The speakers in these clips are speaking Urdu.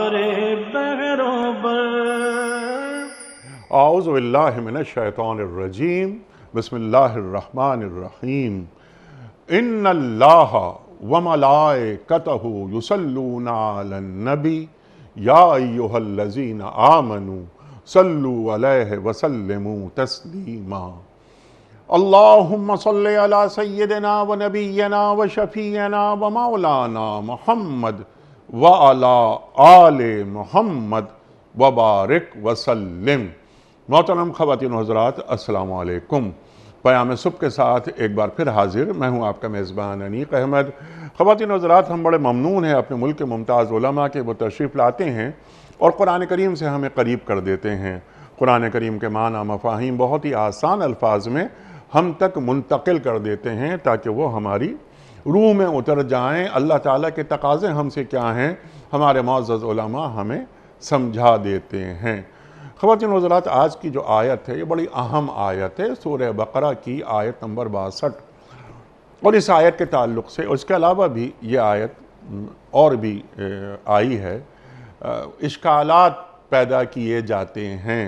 بہار بہروبر۔ اعوذ باللہ من الشیطان الرجیم، بسم اللہ الرحمن الرحیم۔ ان اللہ وملائکتہ یصلون علی النبی یا ایہا الذین آمنوا صلوا علیہ وسلموا تسلیما۔ اللہم صلی علی سیدنا و نبینا و شفیعنا و مولانا محمد وعلی آل محمد وبارک وسلم۔ محترم خواتین و حضرات، السلام علیکم۔ پیام صبح کے ساتھ ایک بار پھر حاضر، میں ہوں آپ کا میزبان انیق احمد۔ خواتین و حضرات، ہم بڑے ممنون ہیں اپنے ملک کے ممتاز علماء کے، وہ تشریف لاتے ہیں اور قرآن کریم سے ہمیں قریب کر دیتے ہیں۔ قرآن کریم کے معنی مفاہیم بہت ہی آسان الفاظ میں ہم تک منتقل کر دیتے ہیں تاکہ وہ ہماری روح میں اتر جائیں۔ اللہ تعالیٰ کے تقاضے ہم سے کیا ہیں، ہمارے معزز علماء ہمیں سمجھا دیتے ہیں۔ خواتین و حضرات، آج کی جو آیت ہے یہ بڑی اہم آیت ہے، سورہ بقرہ کی آیت نمبر 62، اور اس آیت کے تعلق سے، اس کے علاوہ بھی یہ آیت اور بھی آئی ہے، اشکالات پیدا کیے جاتے ہیں۔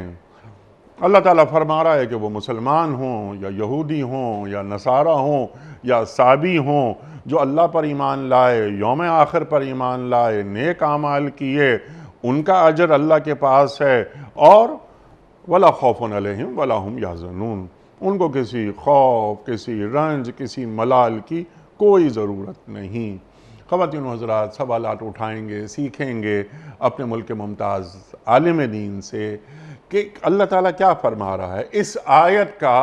اللہ تعالیٰ فرما رہا ہے کہ وہ مسلمان ہوں یا یہودی ہوں یا نصارہ ہوں یا صابی ہوں، جو اللہ پر ایمان لائے، یوم آخر پر ایمان لائے، نیک اعمال کیے، ان کا اجر اللہ کے پاس ہے، اور وَلَا خَوْفٌ عَلَيْهِمْ وَلَا هُمْ يَحْزَنُونَ، ان کو کسی خوف، کسی رنج، کسی ملال کی کوئی ضرورت نہیں۔ خواتین و حضرات، سوالات اٹھائیں گے، سیکھیں گے اپنے ملک کے ممتاز عالم دین سے کہ اللہ تعالیٰ کیا فرما رہا ہے، اس آیت کا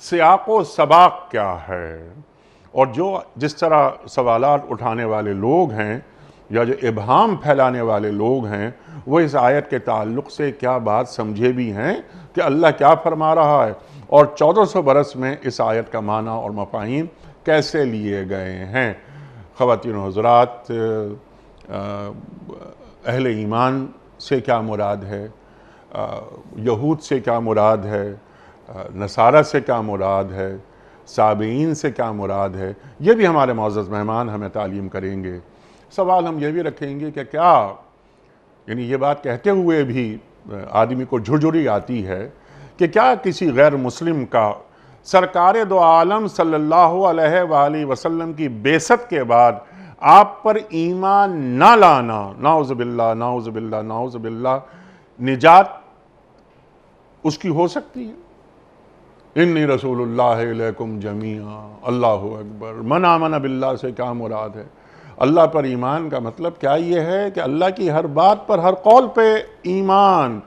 سیاق و سباق کیا ہے، اور جس طرح سوالات اٹھانے والے لوگ ہیں یا جو ابہام پھیلانے والے لوگ ہیں، وہ اس آیت کے تعلق سے کیا بات سمجھے بھی ہیں کہ اللہ کیا فرما رہا ہے، اور 1400 برس میں اس آیت کا معنی اور مفاہیم کیسے لیے گئے ہیں۔ خواتین و حضرات، اہل ایمان سے کیا مراد ہے، یہود سے کیا مراد ہے، نصارہ سے کیا مراد ہے، صابئین سے کیا مراد ہے، یہ بھی ہمارے معزز مہمان ہمیں تعلیم کریں گے۔ سوال ہم یہ بھی رکھیں گے کہ کیا، یعنی یہ بات کہتے ہوئے بھی آدمی کو جھرجھری آتی ہے کہ کیا کسی غیر مسلم کا سرکار دو عالم صلی اللہ علیہ وآلہ وسلم کی بعثت کے بعد آپ پر ایمان نہ لانا، نعوذ باللہ نعوذ باللہ نعوذ باللہ، نجات اس کی ہو سکتی ہے؟ انی رسول اللہ علیکم جمیعا، اللہ اکبر۔ من آمن باللہ سے کیا مراد ہے؟ اللہ پر ایمان کا مطلب کیا یہ ہے کہ اللہ کی ہر بات پر، ہر قول پہ ایمان،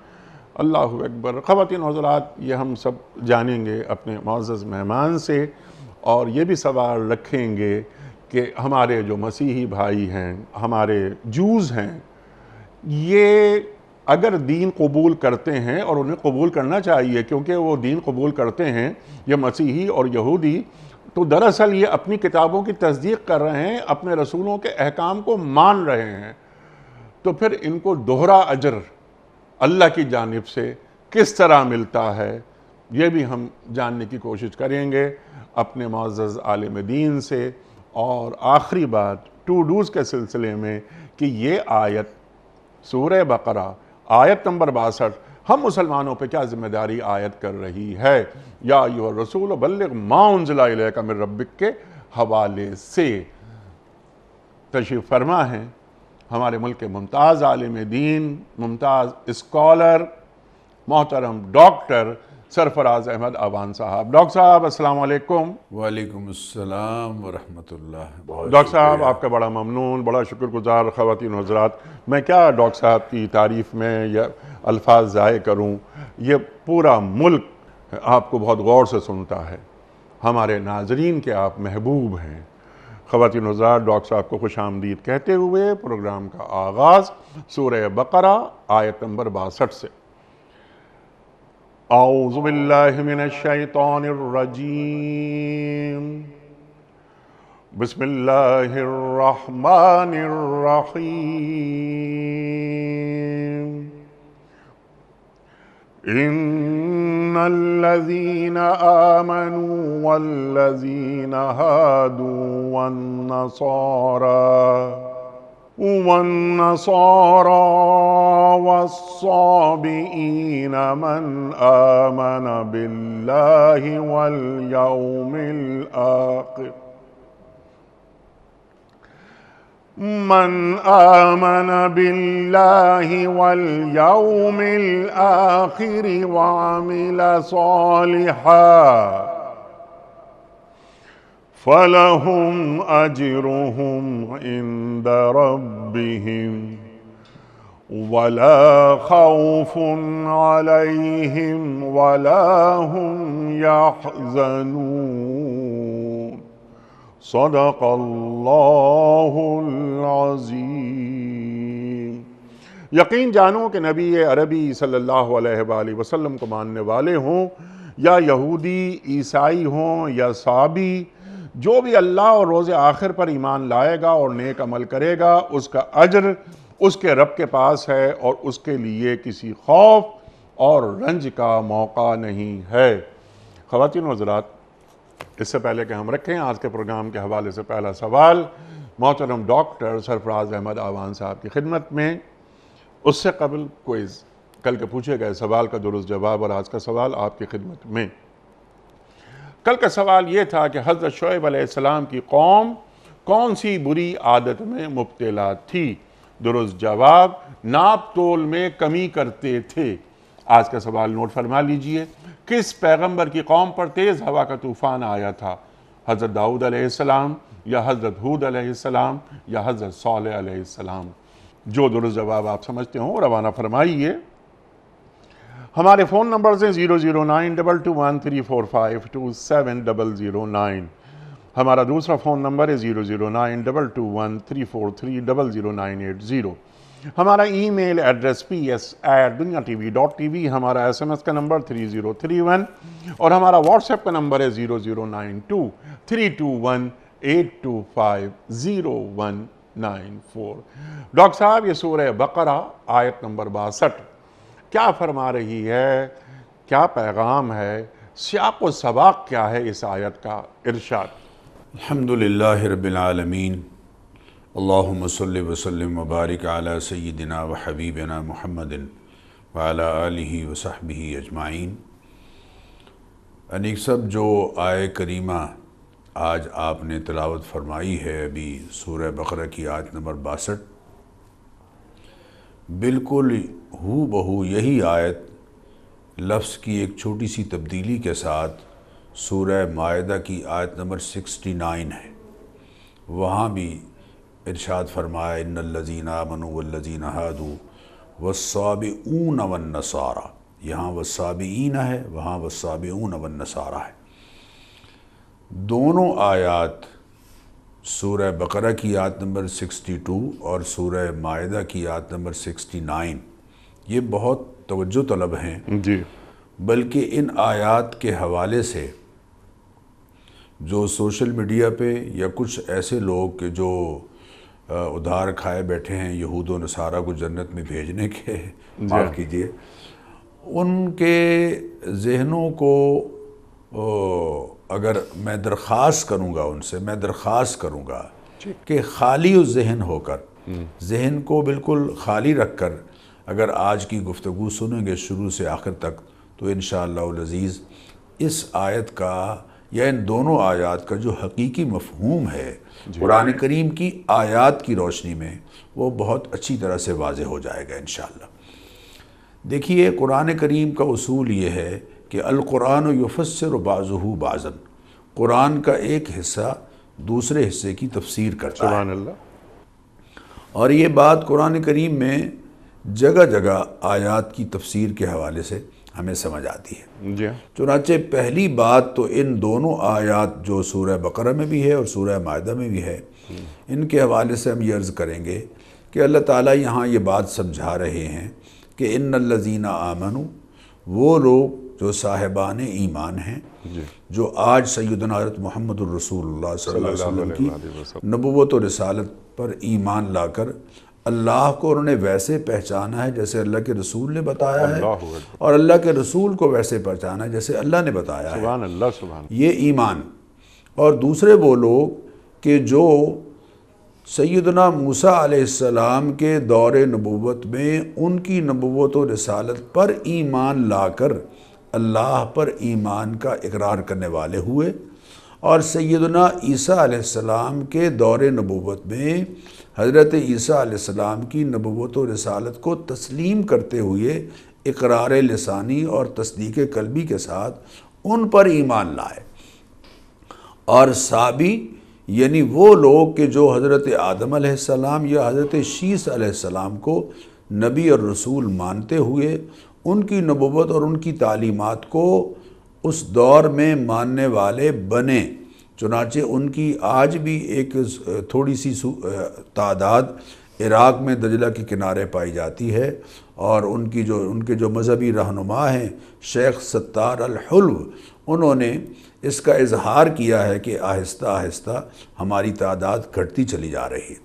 اللہ اکبر۔ خواتین و حضرات، یہ ہم سب جانیں گے اپنے معزز مہمان سے، اور یہ بھی سوال رکھیں گے کہ ہمارے جو مسیحی بھائی ہیں، ہمارے جوز ہیں، یہ اگر دین قبول کرتے ہیں، اور انہیں قبول کرنا چاہیے کیونکہ وہ دین قبول کرتے ہیں، یہ مسیحی اور یہودی، تو دراصل یہ اپنی کتابوں کی تصدیق کر رہے ہیں، اپنے رسولوں کے احکام کو مان رہے ہیں، تو پھر ان کو دوہرا اجر اللہ کی جانب سے کس طرح ملتا ہے، یہ بھی ہم جاننے کی کوشش کریں گے اپنے معزز عالم دین سے۔ اور آخری بات، ٹو ڈوز کے سلسلے میں، کہ یہ آیت سورہ بقرہ آیت نمبر 62 ہم مسلمانوں پہ کیا ذمہ داری عائد کر رہی ہے، یا ایھا الرسول بلغ ما انزل الیک من ربک کے حوالے سے۔ تشریف فرما ہیں ہمارے ملک کے ممتاز عالم دین، ممتاز اسکالر، محترم ڈاکٹر سرفراز احمد آوان صاحب۔ ڈاکٹر صاحب، السلام علیکم۔ وعلیکم السلام ورحمۃ اللہ۔ ڈاکٹر صاحب، آپ کا بڑا ممنون، بڑا شکر گزار۔ خواتین و حضرات، میں کیا ڈاکٹر صاحب کی تعریف میں یا الفاظ ضائع کروں، یہ پورا ملک آپ کو بہت غور سے سنتا ہے، ہمارے ناظرین کے آپ محبوب ہیں۔ خواتین و حضرات، ڈاکٹر صاحب کو خوش آمدید کہتے ہوئے پروگرام کا آغاز سورہ بقرہ آیت نمبر 62 سے۔ اعوذ باللہ من الشیطان الرجیم، بسم اللہ الرحمن الرحیم۔ ان الذین آمنوا والذین ہادوا والنصارى الصابئين من آمن بالله واليوم الآخر من آمن بالله واليوم الآخر وعمل صالحا فلهم أجرهم عند ربهم ولا خوف عليهم ولا هم يحزنون صدق اللہ العظیم۔ یقین جانو کہ نبی عربی صلی اللہ علیہ وآلہ وسلم کو ماننے والے ہوں یا یہودی، عیسائی ہوں یا صابی، جو بھی اللہ اور روز آخر پر ایمان لائے گا اور نیک عمل کرے گا، اس کا اجر اس کے رب کے پاس ہے اور اس کے لیے کسی خوف اور رنج کا موقع نہیں ہے۔ خواتین و حضرات، اس سے پہلے کہ ہم رکھیں آج کے پروگرام کے حوالے سے پہلا سوال محترم ڈاکٹر سرفراز احمد آوان صاحب کی خدمت میں، اس سے قبل کوئز، کل کے پوچھے گئے سوال کا درست جواب اور آج کا سوال آپ کی خدمت میں۔ کل کا سوال یہ تھا کہ حضرت شعیب علیہ السلام کی قوم کون سی بری عادت میں مبتلا تھی؟ درست جواب، ناپ تول میں کمی کرتے تھے۔ آج کا سوال نوٹ فرما لیجئے، کس پیغمبر کی قوم پر تیز ہوا کا طوفان آیا تھا؟ حضرت داؤد علیہ السلام یا حضرت ہود علیہ السلام یا حضرت صالح علیہ السلام؟ جو درست جواب آپ سمجھتے ہوں روانہ فرمائیے۔ ہمارے فون نمبرز ہیں 0092213452709۔ ہمارا دوسرا فون نمبر ہے 009221343000980۔ ہمارا ای میل ایڈریس ps@duniatv.tv، ہمارا SMS کا نمبر 3031 اور ہمارا واٹس ایپ کا نمبر ہے 00923258250194۔ ڈاکٹر صاحب، یہ سورہ بقرہ آیت نمبر 62 کیا فرما رہی ہے؟ کیا پیغام ہے؟ سیاق و سباق کیا ہے اس آیت کا؟ ارشاد۔ الحمدللہ رب العالمین، اللہم صلی وسلم وبارک علی سیدنا و حبیبنا محمد وعلی آلہ وصحبہ اجمعین۔ انیک سب، جو آیہ کریمہ آج آپ نے تلاوت فرمائی ہے ابھی سورہ بقرہ کی آیت نمبر 62، بالکل ہو بہو یہی آیت لفظ کی ایک چھوٹی سی تبدیلی کے ساتھ سورہ مائدہ کی آیت نمبر 69 ہے۔ وہاں بھی ارشاد فرمایا ان الذین آمنوا والذین ہادوا والصابئون والنصارى، یہاں والصابئین ہے، وہاں والصابئون والنصارى ہے۔ دونوں آیات سورہ بقرہ کی آیت نمبر 62 اور سورہ مائدہ کی آیت نمبر 69 یہ بہت توجہ طلب ہیں جی، بلکہ ان آیات کے حوالے سے جو سوشل میڈیا پہ یا کچھ ایسے لوگ کہ جو ادھار کھائے بیٹھے ہیں یہود و نصارہ کو جنت میں بھیجنے کے، معاف کیجئے، ان کے ذہنوں کو اگر میں درخواست کروں گا، ان سے میں درخواست کروں گا کہ خالی ذہن ہو کر، ذہن کو بالکل خالی رکھ کر اگر آج کی گفتگو سنیں گے شروع سے آخر تک، تو انشاءاللہ العزیز اس آیت کا یا ان دونوں آیات کا جو حقیقی مفہوم ہے قرآن کریم کی آیات کی روشنی میں، وہ بہت اچھی طرح سے واضح ہو جائے گا انشاءاللہ۔ دیکھیے، قرآن کریم کا اصول یہ ہے کہ القرآن یفسر بعضہ بعضا، قرآن کا ایک حصہ دوسرے حصے کی تفسیر کرتا ہے۔ سبحان اللہ۔ اور یہ بات قرآن کریم میں جگہ جگہ آیات کی تفسیر کے حوالے سے ہمیں سمجھ آتی ہے۔ جی، چنانچہ پہلی بات تو ان دونوں آیات جو سورہ بقرہ میں بھی ہے اور سورہ مائدہ میں بھی ہے، ان کے حوالے سے ہم یہ عرض کریں گے کہ اللہ تعالیٰ یہاں یہ بات سمجھا رہے ہیں کہ ان الذین آمنوا، وہ لوگ جو صاحبان ایمان ہیں، جو آج سیدنا حضرت محمد الرسول اللہ صلی اللہ علیہ وسلم کی نبوت و رسالت پر ایمان لا کر اللہ کو انہوں نے ویسے پہچانا ہے جیسے اللہ کے رسول نے بتایا ہے، اور اللہ کے رسول کو ویسے پہچانا ہے جیسے اللہ نے بتایا ہے۔ سبحان اللہ، سبحان اللہ۔ یہ ایمان۔ اور دوسرے وہ لوگ کہ جو سیدنا موسیٰ علیہ السلام کے دور نبوت میں ان کی نبوت و رسالت پر ایمان لا کر اللہ پر ایمان کا اقرار کرنے والے ہوئے، اور سیدنا عیسیٰ علیہ السلام کے دور نبوت میں حضرت عیسیٰ علیہ السلام کی نبوت و رسالت کو تسلیم کرتے ہوئے اقرار لسانی اور تصدیق قلبی کے ساتھ ان پر ایمان لائے۔ اور سابی یعنی وہ لوگ کہ جو حضرت آدم علیہ السلام یا حضرت شیس علیہ السلام کو نبی اور رسول مانتے ہوئے ان کی نبوت اور ان کی تعلیمات کو اس دور میں ماننے والے بنے، چنانچہ ان کی آج بھی ایک تھوڑی سی تعداد عراق میں دجلہ کے کنارے پائی جاتی ہے، اور ان کے جو مذہبی رہنما ہیں شیخ ستار الحلو، انہوں نے اس کا اظہار کیا ہے کہ آہستہ آہستہ ہماری تعداد گھٹتی چلی جا رہی ہے۔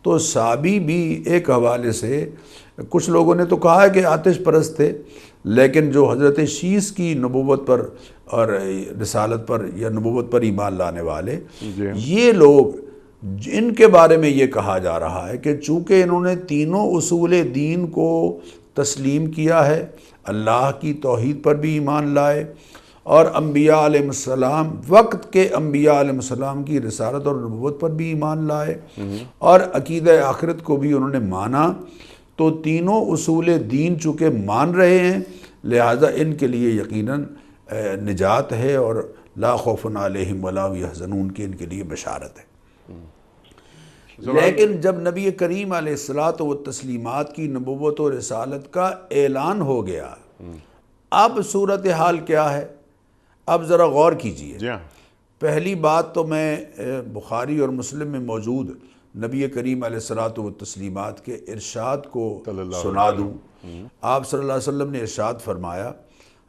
تو سابی بھی ایک حوالے سے کچھ لوگوں نے تو کہا ہے کہ آتش پرست تھے، لیکن جو حضرت شیس کی نبوت پر اور رسالت پر یا نبوت پر ایمان لانے والے یہ لوگ، جن کے بارے میں یہ کہا جا رہا ہے کہ چونکہ انہوں نے تینوں اصول دین کو تسلیم کیا ہے، اللہ کی توحید پر بھی ایمان لائے، اور انبیاء علیہ السلام وقت کے انبیاء علیہ السلام کی رسالت اور نبوت پر بھی ایمان لائے، اور عقیدہ آخرت کو بھی انہوں نے مانا، تو تینوں اصول دین چونکہ مان رہے ہیں لہذا ان کے لیے یقیناً نجات ہے، اور لا خوف علیہم ولا هم یحزنون کی ان کے لیے بشارت ہے۔ لیکن جب نبی کریم علیہ الصلاۃ والتسلیمات کی نبوت و رسالت کا اعلان ہو گیا، اب صورتحال کیا ہے؟ اب ذرا غور کیجئے۔ پہلی بات تو میں بخاری اور مسلم میں موجود نبی کریم علیہ الصلاۃ والتسلیمات کے ارشاد کو سنا دوں۔ آپ صلی اللہ علیہ وسلم نے ارشاد فرمایا،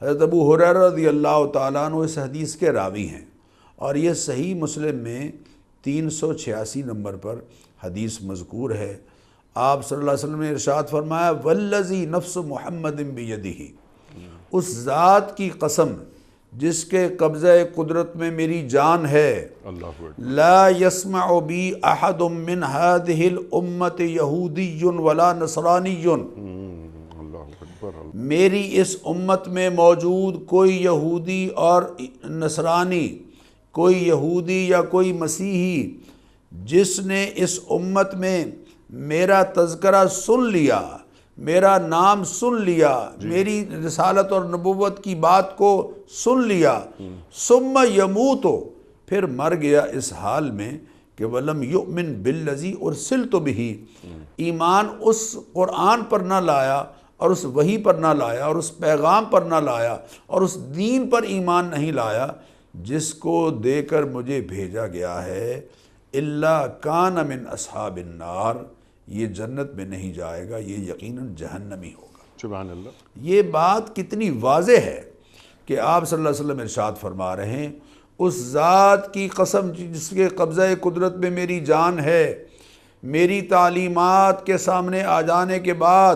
حضرت ابو ہریرہ رضی اللہ تعالیٰ عنہ اس حدیث کے راوی ہیں، اور یہ صحیح مسلم میں 386 نمبر پر حدیث مذکور ہے۔ آپ صلی اللہ علیہ وسلم نے ارشاد فرمایا، والذی نفس محمد بیدہ، اس ذات کی قسم جس کے قبضہ قدرت میں میری جان ہے، لا يسمع بی احد من هذه الامت یہودی ولا نصرانی، میری اس امت میں موجود کوئی یہودی اور نصرانی، کوئی یہودی یا کوئی مسیحی جس نے اس امت میں میرا تذکرہ سن لیا، میرا نام سن لیا، میری رسالت اور نبوت کی بات کو سن لیا، ثم یموت، پھر مر گیا اس حال میں کہ ولم یؤمن بالذی ارسلت بہ، ایمان اس قرآن پر نہ لایا اور اس وحی پر نہ لایا اور اس پیغام پر نہ لایا اور اس دین پر ایمان نہیں لایا جس کو دے کر مجھے بھیجا گیا ہے، الا کان من اصحاب النار، یہ جنت میں نہیں جائے گا، یہ یقیناً جہنمی ہوگا۔ سبحان اللہ۔ یہ بات کتنی واضح ہے کہ آپ صلی اللہ علیہ وسلم ارشاد فرما رہے ہیں، اس ذات کی قسم جس کے قبضہ قدرت میں میری جان ہے، میری تعلیمات کے سامنے آ جانے کے بعد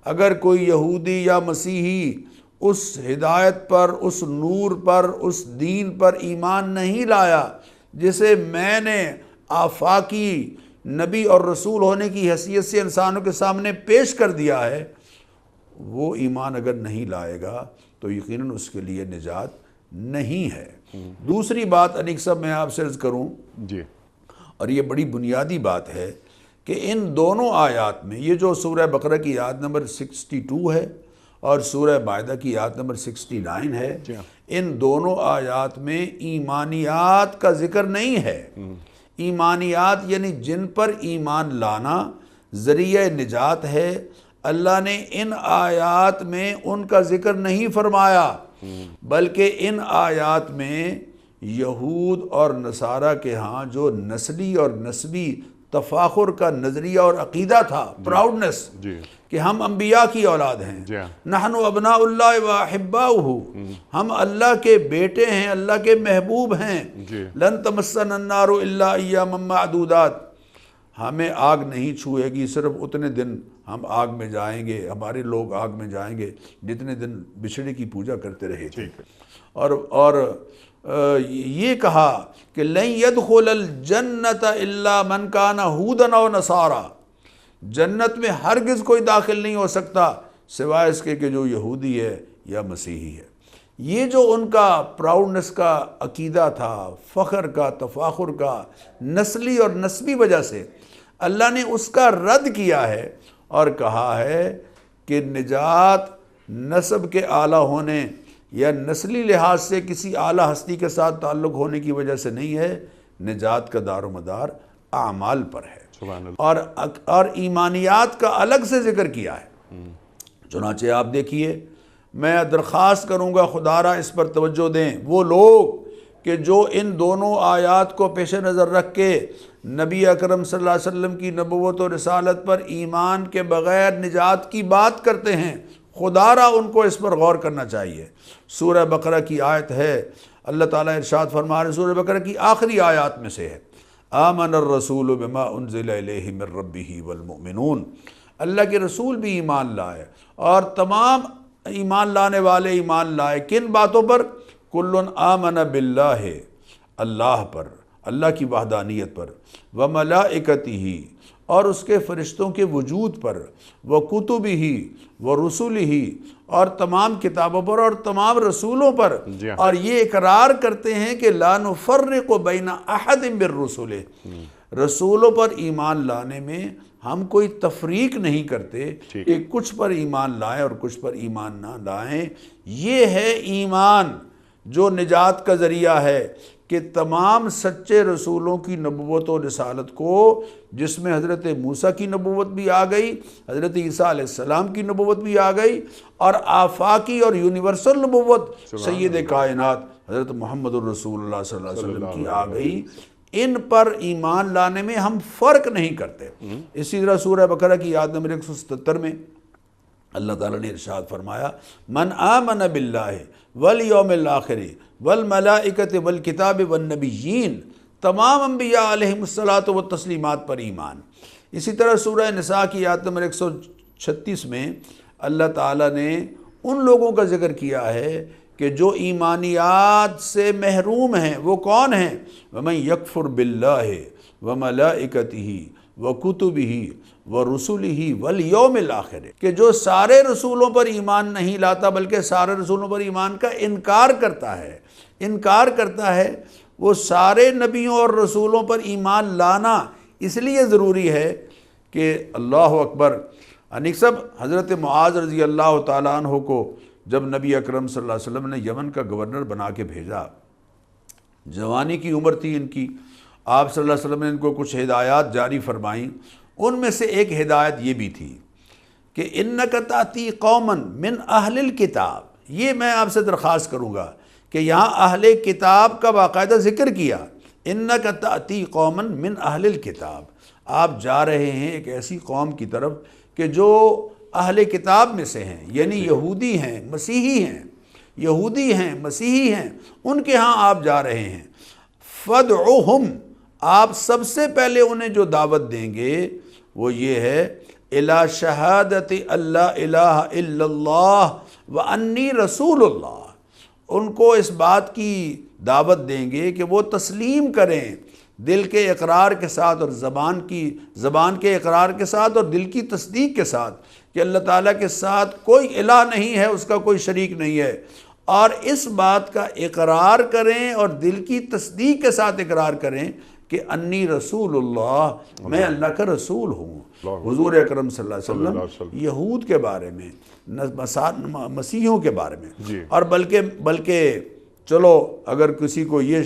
اگر کوئی یہودی یا مسیحی اس ہدایت پر، اس نور پر، اس دین پر ایمان نہیں لایا جسے میں نے آفاقی نبی اور رسول ہونے کی حیثیت سے انسانوں کے سامنے پیش کر دیا ہے، وہ ایمان اگر نہیں لائے گا تو یقیناً اس کے لیے نجات نہیں ہے۔ دوسری بات انیک صاحب میں آپ سے عرض کروں، اور یہ بڑی بنیادی بات ہے کہ ان دونوں آیات میں، یہ جو سورہ بقرہ کی آیت نمبر 62 ہے اور سورہ مائدہ کی آیت نمبر 69 ہے، ان دونوں آیات میں ایمانیات کا ذکر نہیں ہے۔ ایمانیات یعنی جن پر ایمان لانا ذریعہ نجات ہے، اللہ نے ان آیات میں ان کا ذکر نہیں فرمایا، بلکہ ان آیات میں یہود اور نصارہ کے ہاں جو نسلی اور نسبی تفاخر کا نظریہ اور عقیدہ تھا، پراؤڈنس، کہ ہم انبیاء کی اولاد ہیں، نحن ابناء اللہ و احباؤہ، ہم اللہ کے بیٹے ہیں، اللہ کے محبوب ہیں، لن تمسنا النار الا ایاما معدودات، ہمیں آگ نہیں چھوئے گی، صرف اتنے دن ہم آگ میں جائیں گے، ہمارے لوگ آگ میں جائیں گے جتنے دن بچھڑے کی پوجا کرتے رہے تھے، یہ کہا کہ لن يدخل الجنت الا من کان ہودا او نصارا، جنت میں ہرگز کوئی داخل نہیں ہو سکتا سوائے اس کے کہ جو یہودی ہے یا مسیحی ہے۔ یہ جو ان کا پراؤڈنس کا عقیدہ تھا، فخر کا، تفاخر کا، نسلی اور نسبی وجہ سے، اللہ نے اس کا رد کیا ہے اور کہا ہے کہ نجات نسب کے اعلیٰ ہونے یا نسلی لحاظ سے کسی اعلیٰ ہستی کے ساتھ تعلق ہونے کی وجہ سے نہیں ہے، نجات کا دار و مدار اعمال پر ہے۔ سبحان اللہ۔ اور ایمانیات کا الگ سے ذکر کیا ہے۔ چنانچہ آپ دیکھیے، میں درخواست کروں گا خدا را اس پر توجہ دیں وہ لوگ کہ جو ان دونوں آیات کو پیش نظر رکھ کے نبی اکرم صلی اللہ علیہ وسلم کی نبوت و رسالت پر ایمان کے بغیر نجات کی بات کرتے ہیں، خدا را ان کو اس پر غور کرنا چاہیے۔ سورہ بقرہ کی آیت ہے، اللہ تعالیٰ ارشاد فرما رہے ہیں، سورہ بقرہ کی آخری آیات میں سے ہے، آمن الرسول بما انزل الیہ من ربہ والمؤمنون، اللہ کے رسول بھی ایمان لائے اور تمام ایمان لانے والے ایمان لائے، کن باتوں پر؟ کل آمن باللہ، اللہ پر، اللہ کی وحدانیت پر، وملائکتہ، اور اس کے فرشتوں کے وجود پر، وکتبہ، ورسلہ، اور تمام کتابوں پر اور تمام رسولوں پر، جی ہاں۔ اور یہ اقرار کرتے ہیں کہ لا نفرق بین احد من رسولہ، رسولوں پر ایمان لانے میں ہم کوئی تفریق نہیں کرتے کہ کچھ پر ایمان لائیں اور کچھ پر ایمان نہ لائیں۔ یہ ہے ایمان جو نجات کا ذریعہ ہے، کہ تمام سچے رسولوں کی نبوت و رسالت کو، جس میں حضرت موسیٰ کی نبوت بھی آ گئی، حضرت عیسیٰ علیہ السلام کی نبوت بھی آ گئی، اور آفاقی اور یونیورسل نبوت سید کائنات حضرت محمد الرسول اللہ صلی اللہ علیہ وسلم کی آ گئی، ان پر ایمان لانے میں ہم فرق نہیں کرتے۔ اسی طرح سورہ بقرہ کی آیت نمبر 177 میں اللہ تعالیٰ نے ارشاد فرمایا، من آمن باللہ والیوم الآخر والملائکۃ والکتاب والنبیین، تمام انبیاء علیہم الصلاۃ والتسلیمات پر ایمان۔ اسی طرح سورہ نساء کی آیت نمبر 136 میں اللہ تعالیٰ نے ان لوگوں کا ذکر کیا ہے کہ جو ایمانیات سے محروم ہیں، وہ کون ہیں؟ وَمَن يَكْفُرْ بِاللَّهِ وَمَلَائِكَتِهِ وَكُتُبِهِ وَرُسُلِهِ وَالْيَوْمِ الْآخِرِ، کہ جو سارے رسولوں پر ایمان نہیں لاتا بلکہ سارے رسولوں پر ایمان کا انکار کرتا ہے، وہ سارے نبیوں اور رسولوں پر ایمان لانا اس لیے ضروری ہے کہ اللہ اکبر۔ انیسب حضرت معاذ رضی اللہ تعالیٰ عنہ کو جب نبی اکرم صلی اللہ علیہ وسلم نے یمن کا گورنر بنا کے بھیجا، جوانی کی عمر تھی ان کی، آپ صلی اللہ علیہ وسلم نے ان کو کچھ ہدایات جاری فرمائیں، ان میں سے ایک ہدایت یہ بھی تھی کہ اِنَّكَ تَأْتِي قَوْمًا مِنْ أَهْلِ الْكِتَابِ، یہ میں آپ سے درخواست کروں گا کہ یہاں اہل کتاب کا باقاعدہ ذکر کیا، اِنَّكَ تَأْتِي قَوْمًا مِنْ أَهْلِ الْكِتَابِ، آپ جا رہے ہیں ایک ایسی قوم کی طرف کہ جو اہل کتاب میں سے ہیں، یعنی یہودی ہیں، مسیحی ہیں، یہودی ہیں، مسیحی ہیں، ان کے ہاں آپ جا رہے ہیں۔ فَادْعُهُمْ، آپ سب سے پہلے انہیں جو دعوت دیں گے وہ یہ ہے إِلَى شَهَادَةِ أَلَّا إِلَهَ إِلَّا اللَّهُ وَأَنِّي رَسُولُ اللَّهِ، ان کو اس بات کی دعوت دیں گے کہ وہ تسلیم کریں دل کے اقرار کے ساتھ اور زبان کے اقرار کے ساتھ اور دل کی تصدیق کے ساتھ کہ اللہ تعالیٰ کے ساتھ کوئی الہ نہیں ہے، اس کا کوئی شریک نہیں ہے، اور اس بات کا اقرار کریں اور دل کی تصدیق کے ساتھ اقرار کریں کہ انی رسول اللہ، میں اللہ کا رسول ہوں۔ حضور اکرم صلی اللہ علیہ وسلم یہود کے بارے میں، مسیحیوں کے بارے میں، اور بلکہ چلو اگر کسی کو یہ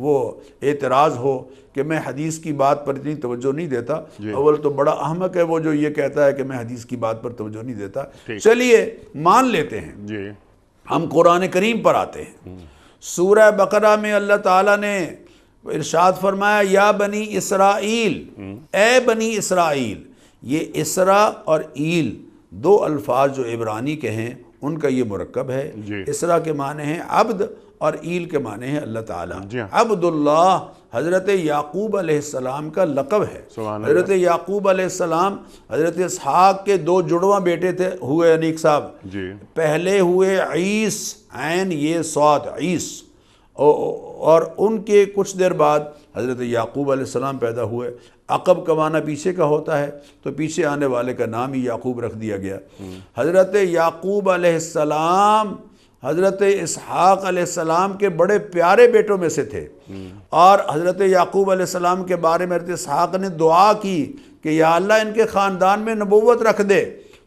وہ اعتراض ہو کہ میں حدیث کی بات پر اتنی توجہ نہیں دیتا، اول تو بڑا احمق ہے وہ جو یہ کہتا ہے کہ میں حدیث کی بات پر توجہ نہیں دیتا، چلیے مان لیتے ہیں، ہم قرآن کریم پر آتے ہیں۔ سورہ بقرہ میں اللہ تعالیٰ نے ارشاد فرمایا، یا بنی اسرائیل، اے بنی اسرائیل، یہ اسرا اور ایل دو الفاظ جو عبرانی کے ہیں ان کا یہ مرکب ہے۔ اسرا کے معنی ہیں عبد اور ایل کے معنی ہیں اللہ تعالیٰ۔ عبداللہ حضرت یعقوب علیہ السلام کا لقب ہے۔ حضرت یعقوب علیہ السلام حضرت اسحاق کے دو جڑواں بیٹے ہوئے انیک صاحب، پہلے ہوئے عیس، عین یہ صاد، عیس، اور ان کے کچھ دیر بعد حضرت یعقوب علیہ السلام پیدا ہوئے۔ عقب کا معنی پیچھے کا ہوتا ہے، تو پیچھے آنے والے کا نام ہی یعقوب رکھ دیا گیا۔ حضرت یعقوب علیہ السلام حضرت اسحاق علیہ السلام کے بڑے پیارے بیٹوں میں سے تھے، اور حضرت یعقوب علیہ السلام کے بارے میں حضرت اسحاق نے دعا کی کہ یا اللہ ان کے خاندان میں نبوت رکھ دے۔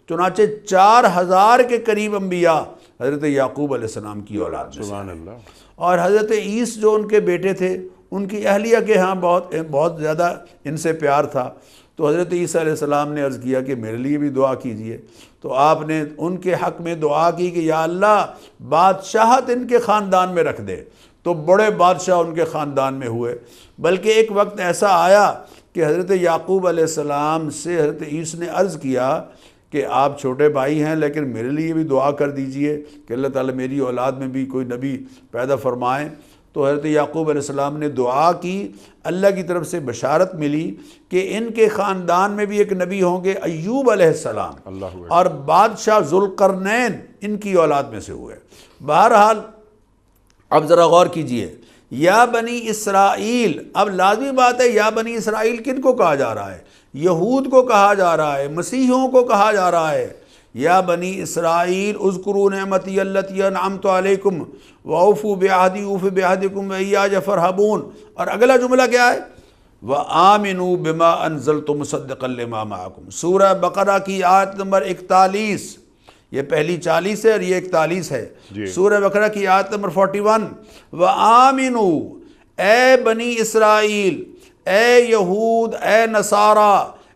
چنانچہ 4000 کے قریب انبیاء حضرت یعقوب علیہ السلام کی اولاد میں سے۔ سبحان اللہ۔ اور حضرت عیس جو ان کے بیٹے تھے، ان کی اہلیہ کے ہاں بہت زیادہ ان سے پیار تھا، تو حضرت عیسیٰ علیہ السلام نے عرض کیا کہ میرے لیے بھی دعا کیجئے، تو آپ نے ان کے حق میں دعا کی کہ یا اللہ بادشاہت ان کے خاندان میں رکھ دے، تو بڑے بادشاہ ان کے خاندان میں ہوئے۔ بلکہ ایک وقت ایسا آیا کہ حضرت یعقوب علیہ السلام سے حضرت عیسیٰ نے عرض کیا کہ آپ چھوٹے بھائی ہیں لیکن میرے لیے بھی دعا کر دیجئے کہ اللہ تعالیٰ میری اولاد میں بھی کوئی نبی پیدا فرمائیں۔ تو حضرت یعقوب علیہ السلام نے دعا کی، اللہ کی طرف سے بشارت ملی کہ ان کے خاندان میں بھی ایک نبی ہوں گے، ایوب علیہ السلام، اور بادشاہ ذوالقرنین ان کی اولاد میں سے ہوئے۔ بہرحال اب ذرا غور کیجئے، یا بنی اسرائیل، اب لازمی بات ہے یا بنی اسرائیل کن کو کہا جا رہا ہے؟ یہود کو کہا جا رہا ہے، مسیحیوں کو کہا جا رہا ہے۔ یا بنی اسرائیل اذکروا نعمتی التی انعمت علیکم واوفوا بعہدی اوف بعہدکم وایایا فرہبون۔ اور اگلا جملہ کیا ہے؟ وآمنوا بما انزلت مصدقا لما معکم۔ سورہ بقرہ کی آیت نمبر 41، یہ پہلی 40 ہے اور یہ 41 ہے۔ سورہ بقرہ کی آیت نمبر 41، وآمنوا، اے بنی اسرائیل، اے یہود، اے نصارہ،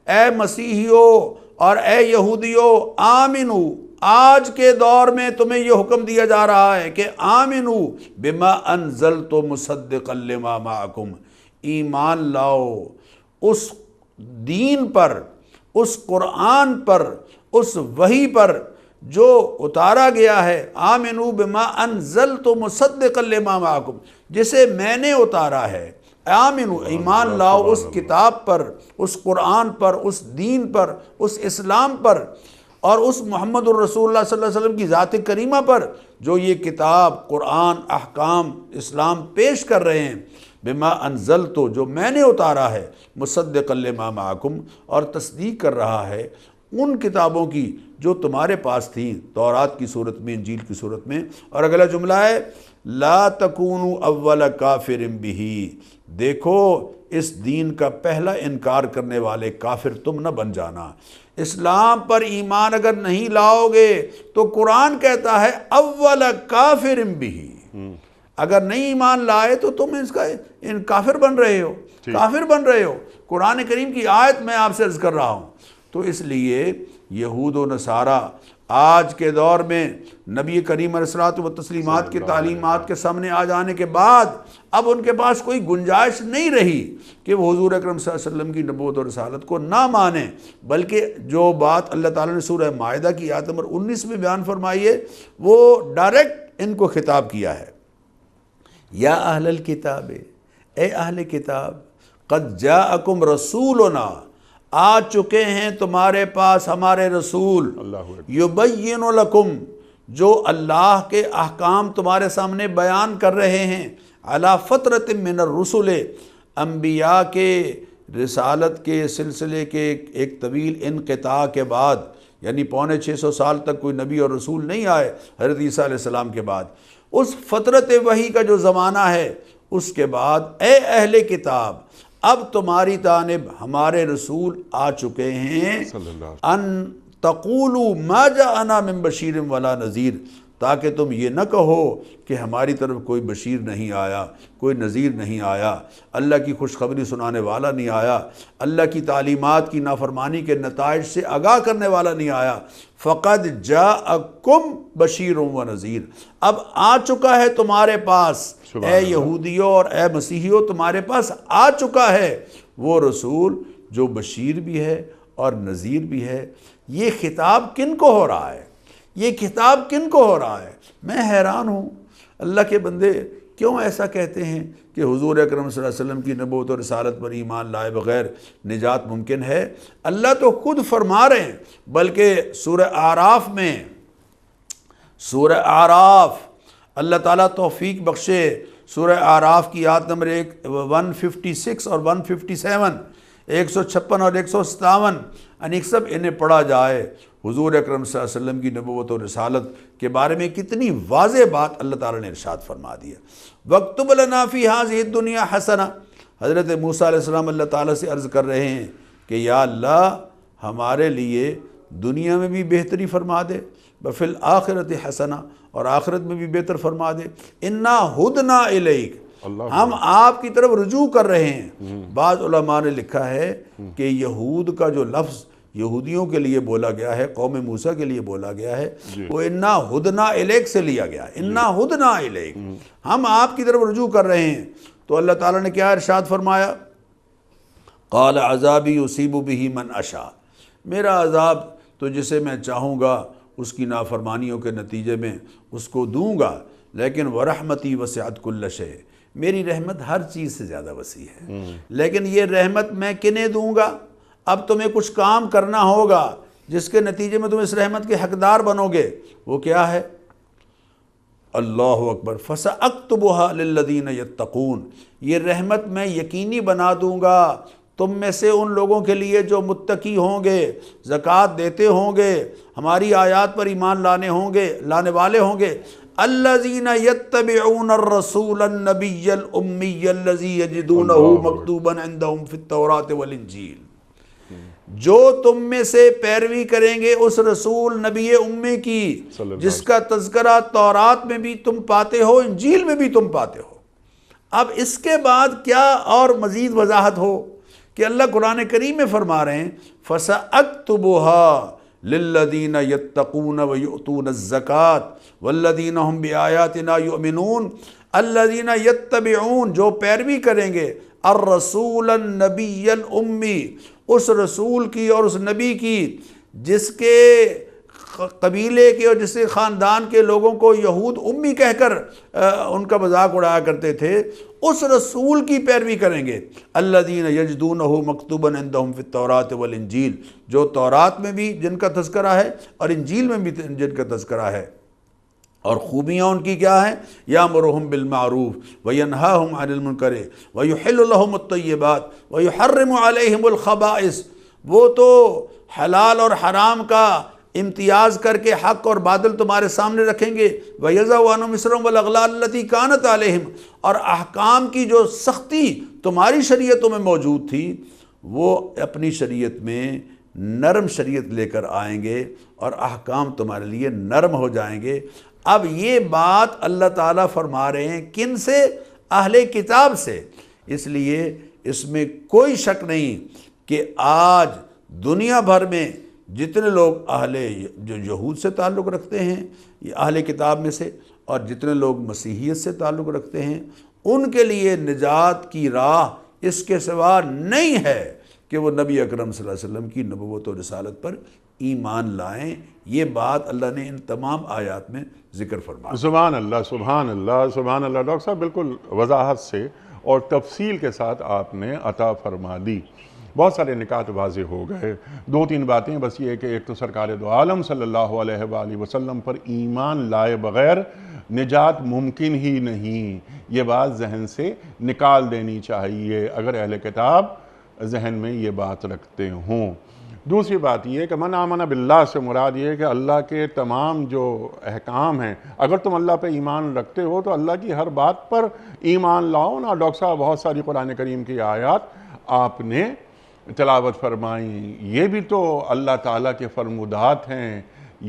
اے مسیحیوں اور اے یہودیوں، آمنو، آج کے دور میں تمہیں یہ حکم دیا جا رہا ہے کہ آمنو بما انزلت مصدقا لما معکم، ایمان لاؤ اس دین پر، اس قرآن پر، اس وحی پر جو اتارا گیا ہے، آمنو بما انزلت مصدقا لما معکم، جسے میں نے اتارا ہے۔ آمنو، ایمان لاؤ اس کتاب پر، اس قرآن پر، اس دین پر، اس اسلام پر، اور اس محمد الرسول اللہ صلی اللہ علیہ وسلم کی ذات کریمہ پر جو یہ کتاب، قرآن، احکام، اسلام پیش کر رہے ہیں۔ بما انزلت، جو میں نے اتارا ہے، مصدقا لما معکم، اور تصدیق کر رہا ہے ان کتابوں کی جو تمہارے پاس تھیں، تورات کی صورت میں، انجیل کی صورت میں۔ اور اگلا جملہ ہے لا تکونوا اول کافر بہ، دیکھو اس دین کا پہلا انکار کرنے والے کافر تم نہ بن جانا۔ اسلام پر ایمان اگر نہیں لاؤ گے تو قرآن کہتا ہے اول کافر بہ، اگر نہیں ایمان لائے تو تم اس کا کافر بن رہے ہو، کافر بن رہے ہو۔ قرآن کریم کی آیت میں آپ سے عرض کر رہا ہوں۔ تو اس لیے یہود و نصارہ آج کے دور میں نبی کریم علیہ الصلوۃ والتسلیمات کی تعلیمات کے سامنے آ جانے کے بعد اب ان کے پاس کوئی گنجائش نہیں رہی کہ وہ حضور اکرم صلی اللہ علیہ وسلم کی نبوت اور رسالت کو نہ مانیں، بلکہ جو بات اللہ تعالیٰ نے سورہ مائدہ کی آیت نمبر 19 میں بیان فرمائی ہے وہ ڈائریکٹ ان کو خطاب کیا ہے۔ یا اہل الکتاب، اے اہل کتاب، قد جاءکم رسولنا، آ چکے ہیں تمہارے پاس ہمارے رسول، یبین لکم، جو اللہ کے احکام تمہارے سامنے بیان کر رہے ہیں، علی فترۃ من الرسل، انبیاء کے رسالت کے سلسلے کے ایک طویل انقطاع کے بعد، یعنی 650 سال تک کوئی نبی اور رسول نہیں آئے حضرت عیسیٰ علیہ السلام کے بعد، اس فترت وحی کا جو زمانہ ہے اس کے بعد اے اہل کتاب، اب تمہاری جانب ہمارے رسول آ چکے ہیں، ان تقولوا ما جاءنا من بشیر ولا نذیر، تاکہ تم یہ نہ کہو کہ ہماری طرف کوئی بشیر نہیں آیا، کوئی نذیر نہیں آیا، اللہ کی خوشخبری سنانے والا نہیں آیا، اللہ کی تعلیمات کی نافرمانی کے نتائج سے آگاہ کرنے والا نہیں آیا۔ فقد جاءکم بشیر و نذیر، اب آ چکا ہے تمہارے پاس، اے یہودیوں اور اے مسیحیوں، تمہارے پاس آ چکا ہے وہ رسول جو بشیر بھی ہے اور نذیر بھی ہے۔ یہ خطاب کن کو ہو رہا ہے؟ یہ خطاب کن کو ہو رہا ہے؟ میں حیران ہوں، اللہ کے بندے کیوں ایسا کہتے ہیں کہ حضور اکرم صلی اللہ علیہ وسلم کی نبوت اور رسالت پر ایمان لائے بغیر نجات ممکن ہے؟ اللہ تو خود فرما رہے ہیں، بلکہ سورہ اعراف میں، سورہ اعراف اللہ تعالیٰ توفیق بخشے، سورہ اعراف کی آیت نمبر 156 اور 157، 156 اور 157، انیک سب انہیں پڑھا جائے۔ حضور اکرم صلی اللہ علیہ وسلم کی نبوت و رسالت کے بارے میں کتنی واضح بات اللہ تعالیٰ نے ارشاد فرما دیا۔ وَاكْتُبْ لَنَا فِي هَذِهِ الدُّنْيَا حَسَنَةً، حضرت موسیٰ علیہ السلام اللہ تعالیٰ سے عرض کر رہے ہیں کہ یا اللہ ہمارے لیے دنیا میں بھی بہتری فرما دے، وَفِي الْآخِرَةِ حَسَنَةً، اور آخرت میں بھی بہتر فرما دے۔ اِنَّا هُدْنَا إِلَيْكَ، ہم آپ کی طرف رجوع کر رہے ہیں۔ بعض علماء نے لکھا ہے کہ یہود کا جو لفظ یہودیوں کے لیے بولا گیا ہے، قوم موسیٰ کے لیے بولا گیا ہے، وہ اِنَّا هُدْنَا إِلَيْكَ سے لیا گیا ہے۔ اِنَّا هُدْنَا إِلَيْكَ، ہم آپ کی طرف رجوع کر رہے ہیں۔ تو اللہ تعالیٰ نے کیا ارشاد فرمایا؟ قال عذابی یصیب بہ من اشاء، میرا عذاب تو جسے میں چاہوں گا اس کی نافرمانیوں کے نتیجے میں اس کو دوں گا، لیکن ورحمتی وسعت کل شیء، میری رحمت ہر چیز سے زیادہ وسیع ہے۔ لیکن یہ رحمت میں کنہیں دوں گا؟ اب تمہیں کچھ کام کرنا ہوگا جس کے نتیجے میں تم اس رحمت کے حقدار بنو گے۔ وہ کیا ہے؟ اللہ اکبر، فَسَأَكْتُبُهَا لِلَّذِينَ يَتَّقُونَ، یہ رحمت میں یقینی بنا دوں گا تم میں سے ان لوگوں کے لیے جو متقی ہوں گے، زکوٰۃ دیتے ہوں گے، ہماری آیات پر ایمان لانے والے ہوں گے۔ الذین یتبعون الرسول النبی الامی الذی یجدونہ مکتوبا عندہم فی التوراۃ والانجیل، جو تم میں سے پیروی کریں گے اس رسول نبی امی کی جس کا تذکرہ تورات میں بھی تم پاتے ہو، انجیل میں بھی تم پاتے ہو۔ اب اس کے بعد کیا اور مزید وضاحت ہو کہ اللہ قرآن کریم میں فرما رہے ہیں فَسَأَكْتُبُهَا لِلَّذِينَ يَتَّقُونَ وَيُؤْتُونَ الزَّكَاةَ وَالَّذِينَ هُمْ بِآيَاتِنَا يُؤْمِنُونَ، الَّذِينَ يَتَّبِعُونَ، جو پیروی کریں گے، الرسول النبی الامی، اس رسول کی اور اس نبی کی جس کے قبیلے کے اور جس کے خاندان کے لوگوں کو یہود امی کہہ کر ان کا مذاق اڑایا کرتے تھے، اس رسول کی پیروی کریں گے۔ الذین یجدونہ مکتوبا عندہم فی التوراۃ والانجیل، جو تورات میں بھی جن کا تذکرہ ہے اور انجیل میں بھی جن کا تذکرہ ہے۔ اور خوبیاں ان کی کیا ہیں؟ یامرہم بالمعروف وینہاہم عن المنکر ویحل لہم الطیبات ویحرم علیہم الخبائث، وہ تو حلال اور حرام کا امتیاز کر کے حق اور باطل تمہارے سامنے رکھیں گے، وَيَضَعُ عَنْهُمْ إِصْرَهُمْ وَالْأَغْلَالَ الَّتِي كَانَتْ عَلَيْهِمْ، اور احکام کی جو سختی تمہاری شریعتوں میں موجود تھی وہ اپنی شریعت میں نرم شریعت لے کر آئیں گے اور احکام تمہارے لیے نرم ہو جائیں گے۔ اب یہ بات اللہ تعالیٰ فرما رہے ہیں کن سے؟ اہل کتاب سے۔ اس لیے اس میں کوئی شک نہیں کہ آج دنیا بھر میں جتنے لوگ جو یہود سے تعلق رکھتے ہیں یہ اہل کتاب میں سے، اور جتنے لوگ مسیحیت سے تعلق رکھتے ہیں، ان کے لیے نجات کی راہ اس کے سوا نہیں ہے کہ وہ نبی اکرم صلی اللہ علیہ وسلم کی نبوت و رسالت پر ایمان لائیں۔ یہ بات اللہ نے ان تمام آیات میں ذکر فرمایا۔ سبحان اللہ، سبحان اللہ، سبحان اللہ۔ ڈاکٹر صاحب بالکل وضاحت سے اور تفصیل کے ساتھ آپ نے عطا فرما دی، بہت سارے نکات واضح ہو گئے۔ دو تین باتیں بس یہ کہ ایک تو سرکار دو عالم صلی اللہ علیہ وآلہ وسلم پر ایمان لائے بغیر نجات ممکن ہی نہیں، یہ بات ذہن سے نکال دینی چاہیے اگر اہل کتاب ذہن میں یہ بات رکھتے ہوں۔ دوسری بات یہ کہ من آمن باللہ سے مراد یہ ہے کہ اللہ کے تمام جو احکام ہیں، اگر تم اللہ پہ ایمان رکھتے ہو تو اللہ کی ہر بات پر ایمان لاؤ نا۔ ڈاکٹر صاحب بہت ساری قرآن کریم کی آیات آپ نے تلاوت فرمائیں، یہ بھی تو اللہ تعالیٰ کے فرمودات ہیں،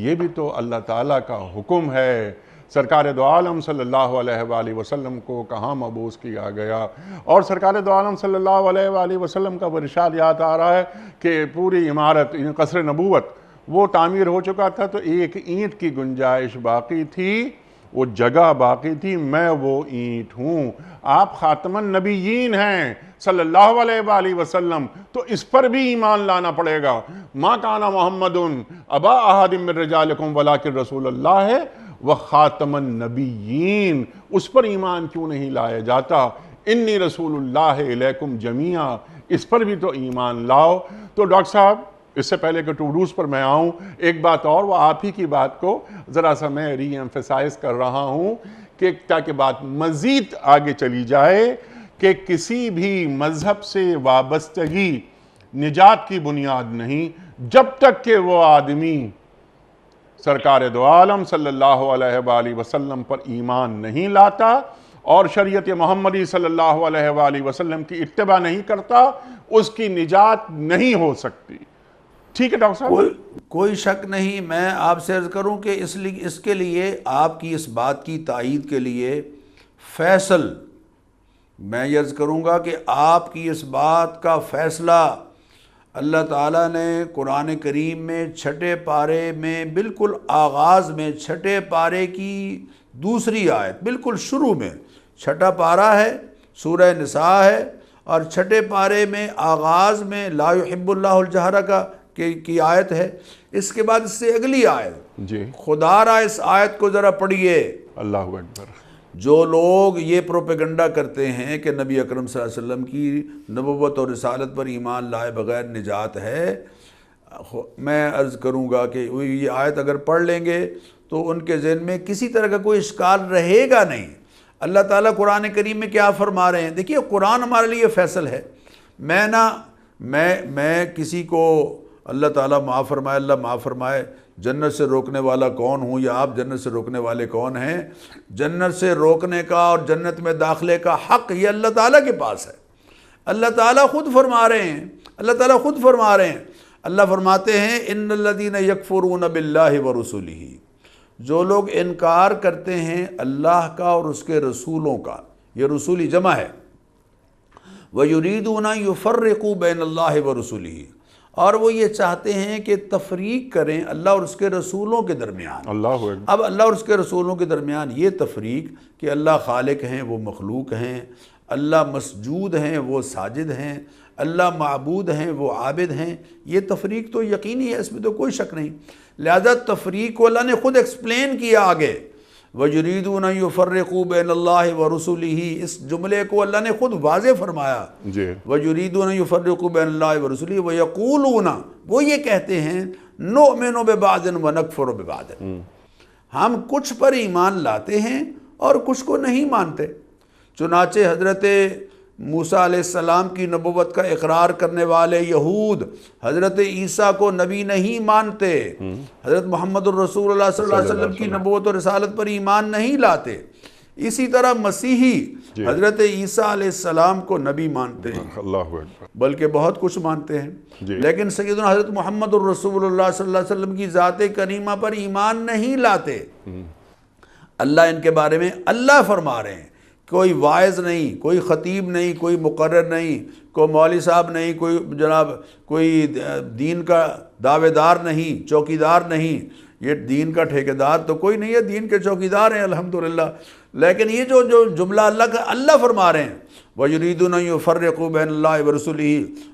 یہ بھی تو اللہ تعالیٰ کا حکم ہے۔ سرکار دو عالم صلی اللہ علیہ وآلہ وسلم کو کہاں مبعوث کیا گیا، اور سرکار دو عالم صلی اللہ علیہ وآلہ وسلم کا وہ ارشاد یاد آ رہا ہے کہ پوری عمارت قصر نبوت وہ تعمیر ہو چکا تھا تو ایک اینٹ کی گنجائش باقی تھی، وہ جگہ باقی تھی، میں وہ اینٹ ہوں۔ آپ خاتم النبیین ہیں صلی اللہ علیہ وآلہ وسلم، تو اس پر بھی ایمان لانا پڑے گا۔ ما کان محمد ابا احد من رجالکم ولکن رسول اللہ ہے وخاتم النبیین، اس پر ایمان کیوں نہیں لایا جاتا؟ انی رسول اللہ الیکم جمیعا، اس پر بھی تو ایمان لاؤ۔ تو ڈاکٹر صاحب اس سے پہلے کہ ٹو ڈوز پر میں آؤں، ایک بات اور، وہ آپ ہی کی بات کو ذرا سا میں ری ایمفیسائز کر رہا ہوں کہ تاکہ بات مزید آگے چلی جائے کہ کسی بھی مذہب سے وابستگی نجات کی بنیاد نہیں جب تک کہ وہ آدمی سرکار دو عالم صلی اللہ علیہ وآلہ وسلم پر ایمان نہیں لاتا اور شریعت محمدی صلی اللہ علیہ وآلہ وسلم کی اتباع نہیں کرتا، اس کی نجات نہیں ہو سکتی۔ ٹھیک ہے ڈاکٹر صاحب؟ کوئی شک نہیں۔ میں آپ سے عرض کروں کہ اس کے لیے آپ کی اس بات کی تائید کے لیے فیصل، میں یہ عرض کروں گا کہ آپ کی اس بات کا فیصلہ اللہ تعالیٰ نے قرآن کریم میں چھٹے پارے میں بالکل آغاز میں چھٹے پارے کی دوسری آیت بالکل شروع میں، چھٹا پارہ ہے، سورہ نساء ہے، اور چھٹے پارے میں آغاز میں لا يحب اللہ الجہر کی آیت ہے۔ اس کے بعد اس سے اگلی آیت، جی خدا را اس آیت کو ذرا پڑھیے۔ اللہ اکبر۔ جو لوگ یہ پروپیگنڈا کرتے ہیں کہ نبی اکرم صلی اللہ علیہ وسلم کی نبوت اور رسالت پر ایمان لائے بغیر نجات ہے، میں عرض کروں گا کہ یہ آیت اگر پڑھ لیں گے تو ان کے ذہن میں کسی طرح کا کوئی اشکال رہے گا نہیں۔ اللہ تعالیٰ قرآن کریم میں کیا فرما رہے ہیں؟ دیکھیے قرآن ہمارے لیے فیصل ہے۔ میں کسی کو اللہ تعالیٰ معاف فرمائے، اللہ معاف فرمائے، جنت سے روکنے والا کون ہوں یا آپ جنت سے روکنے والے کون ہیں؟ جنت سے روکنے کا اور جنت میں داخلے کا حق یہ اللہ تعالیٰ کے پاس ہے۔ اللہ تعالیٰ خود فرما رہے ہیں، اللہ فرماتے ہیں ان الذین یکفرون باللہ ورسلہ، جو لوگ انکار کرتے ہیں اللہ کا اور اس کے رسولوں کا، یہ رسولی جمع ہے، وَيُرِيدُونَ يُفَرِّقُوا بَيْنَ اللَّهِ وَرُسُلِهِ، اور وہ یہ چاہتے ہیں کہ تفریق کریں اللہ اور اس کے رسولوں کے درمیان۔ اللہ اکبر۔ اب اللہ اور اس کے رسولوں کے درمیان یہ تفریق کہ اللہ خالق ہیں وہ مخلوق ہیں، اللہ مسجود ہیں وہ ساجد ہیں، اللہ معبود ہیں وہ عابد ہیں، یہ تفریق تو یقینی ہے، اس میں تو کوئی شک نہیں۔ لہذا تفریق کو اللہ نے خود ایکسپلین کیا آگے، وَيُرِيدُونَ يُفَرِّقُوا بَيْنَ اللَّهِ وَرُسُلِهِ، اس جملے کو اللہ نے خود واضح فرمایا، جی وَيُرِيدُونَ يُفَرِّقُوا بَيْنَ اللَّهِ وَرُسُلِهِ وَيَقُولُونَ، وہ یہ کہتے ہیں نُؤْمِنُ بِبَعْضٍ وَنَكْفُرُ بِبَعْضٍ، ہم کچھ پر ایمان لاتے ہیں اور کچھ کو نہیں مانتے۔ چنانچہ حضرت موسیٰ علیہ السلام کی نبوت کا اقرار کرنے والے یہود حضرت عیسیٰ کو نبی نہیں مانتے، حضرت محمد الرسول اللہ صلی اللہ علیہ وسلم کی نبوت اور رسالت پر ایمان نہیں لاتے۔ اسی طرح مسیحی حضرت عیسیٰ علیہ السلام کو نبی مانتے ہیں، اللہ اکبر، بلکہ بہت کچھ مانتے ہیں، لیکن سیدنا حضرت محمد الرسول اللہ صلی اللہ علیہ وسلم کی ذات کریمہ پر ایمان نہیں لاتے۔ اللہ ان کے بارے میں اللہ فرما رہے ہیں، کوئی واعظ نہیں، کوئی خطیب نہیں، کوئی مقرر نہیں، کوئی مولوی صاحب نہیں، کوئی جناب کوئی دین کا دعوے دار نہیں، چوکیدار نہیں، یہ دین کا ٹھیکیدار تو کوئی نہیں ہے، دین کے چوکیدار ہیں الحمدللہ۔ لیکن یہ جو جملہ اللہ فرما رہے ہیں، وَيُرِيدُونَ يُفَرِّقُوا بَيْنَ اللَّهِ وَرُسُلِهِ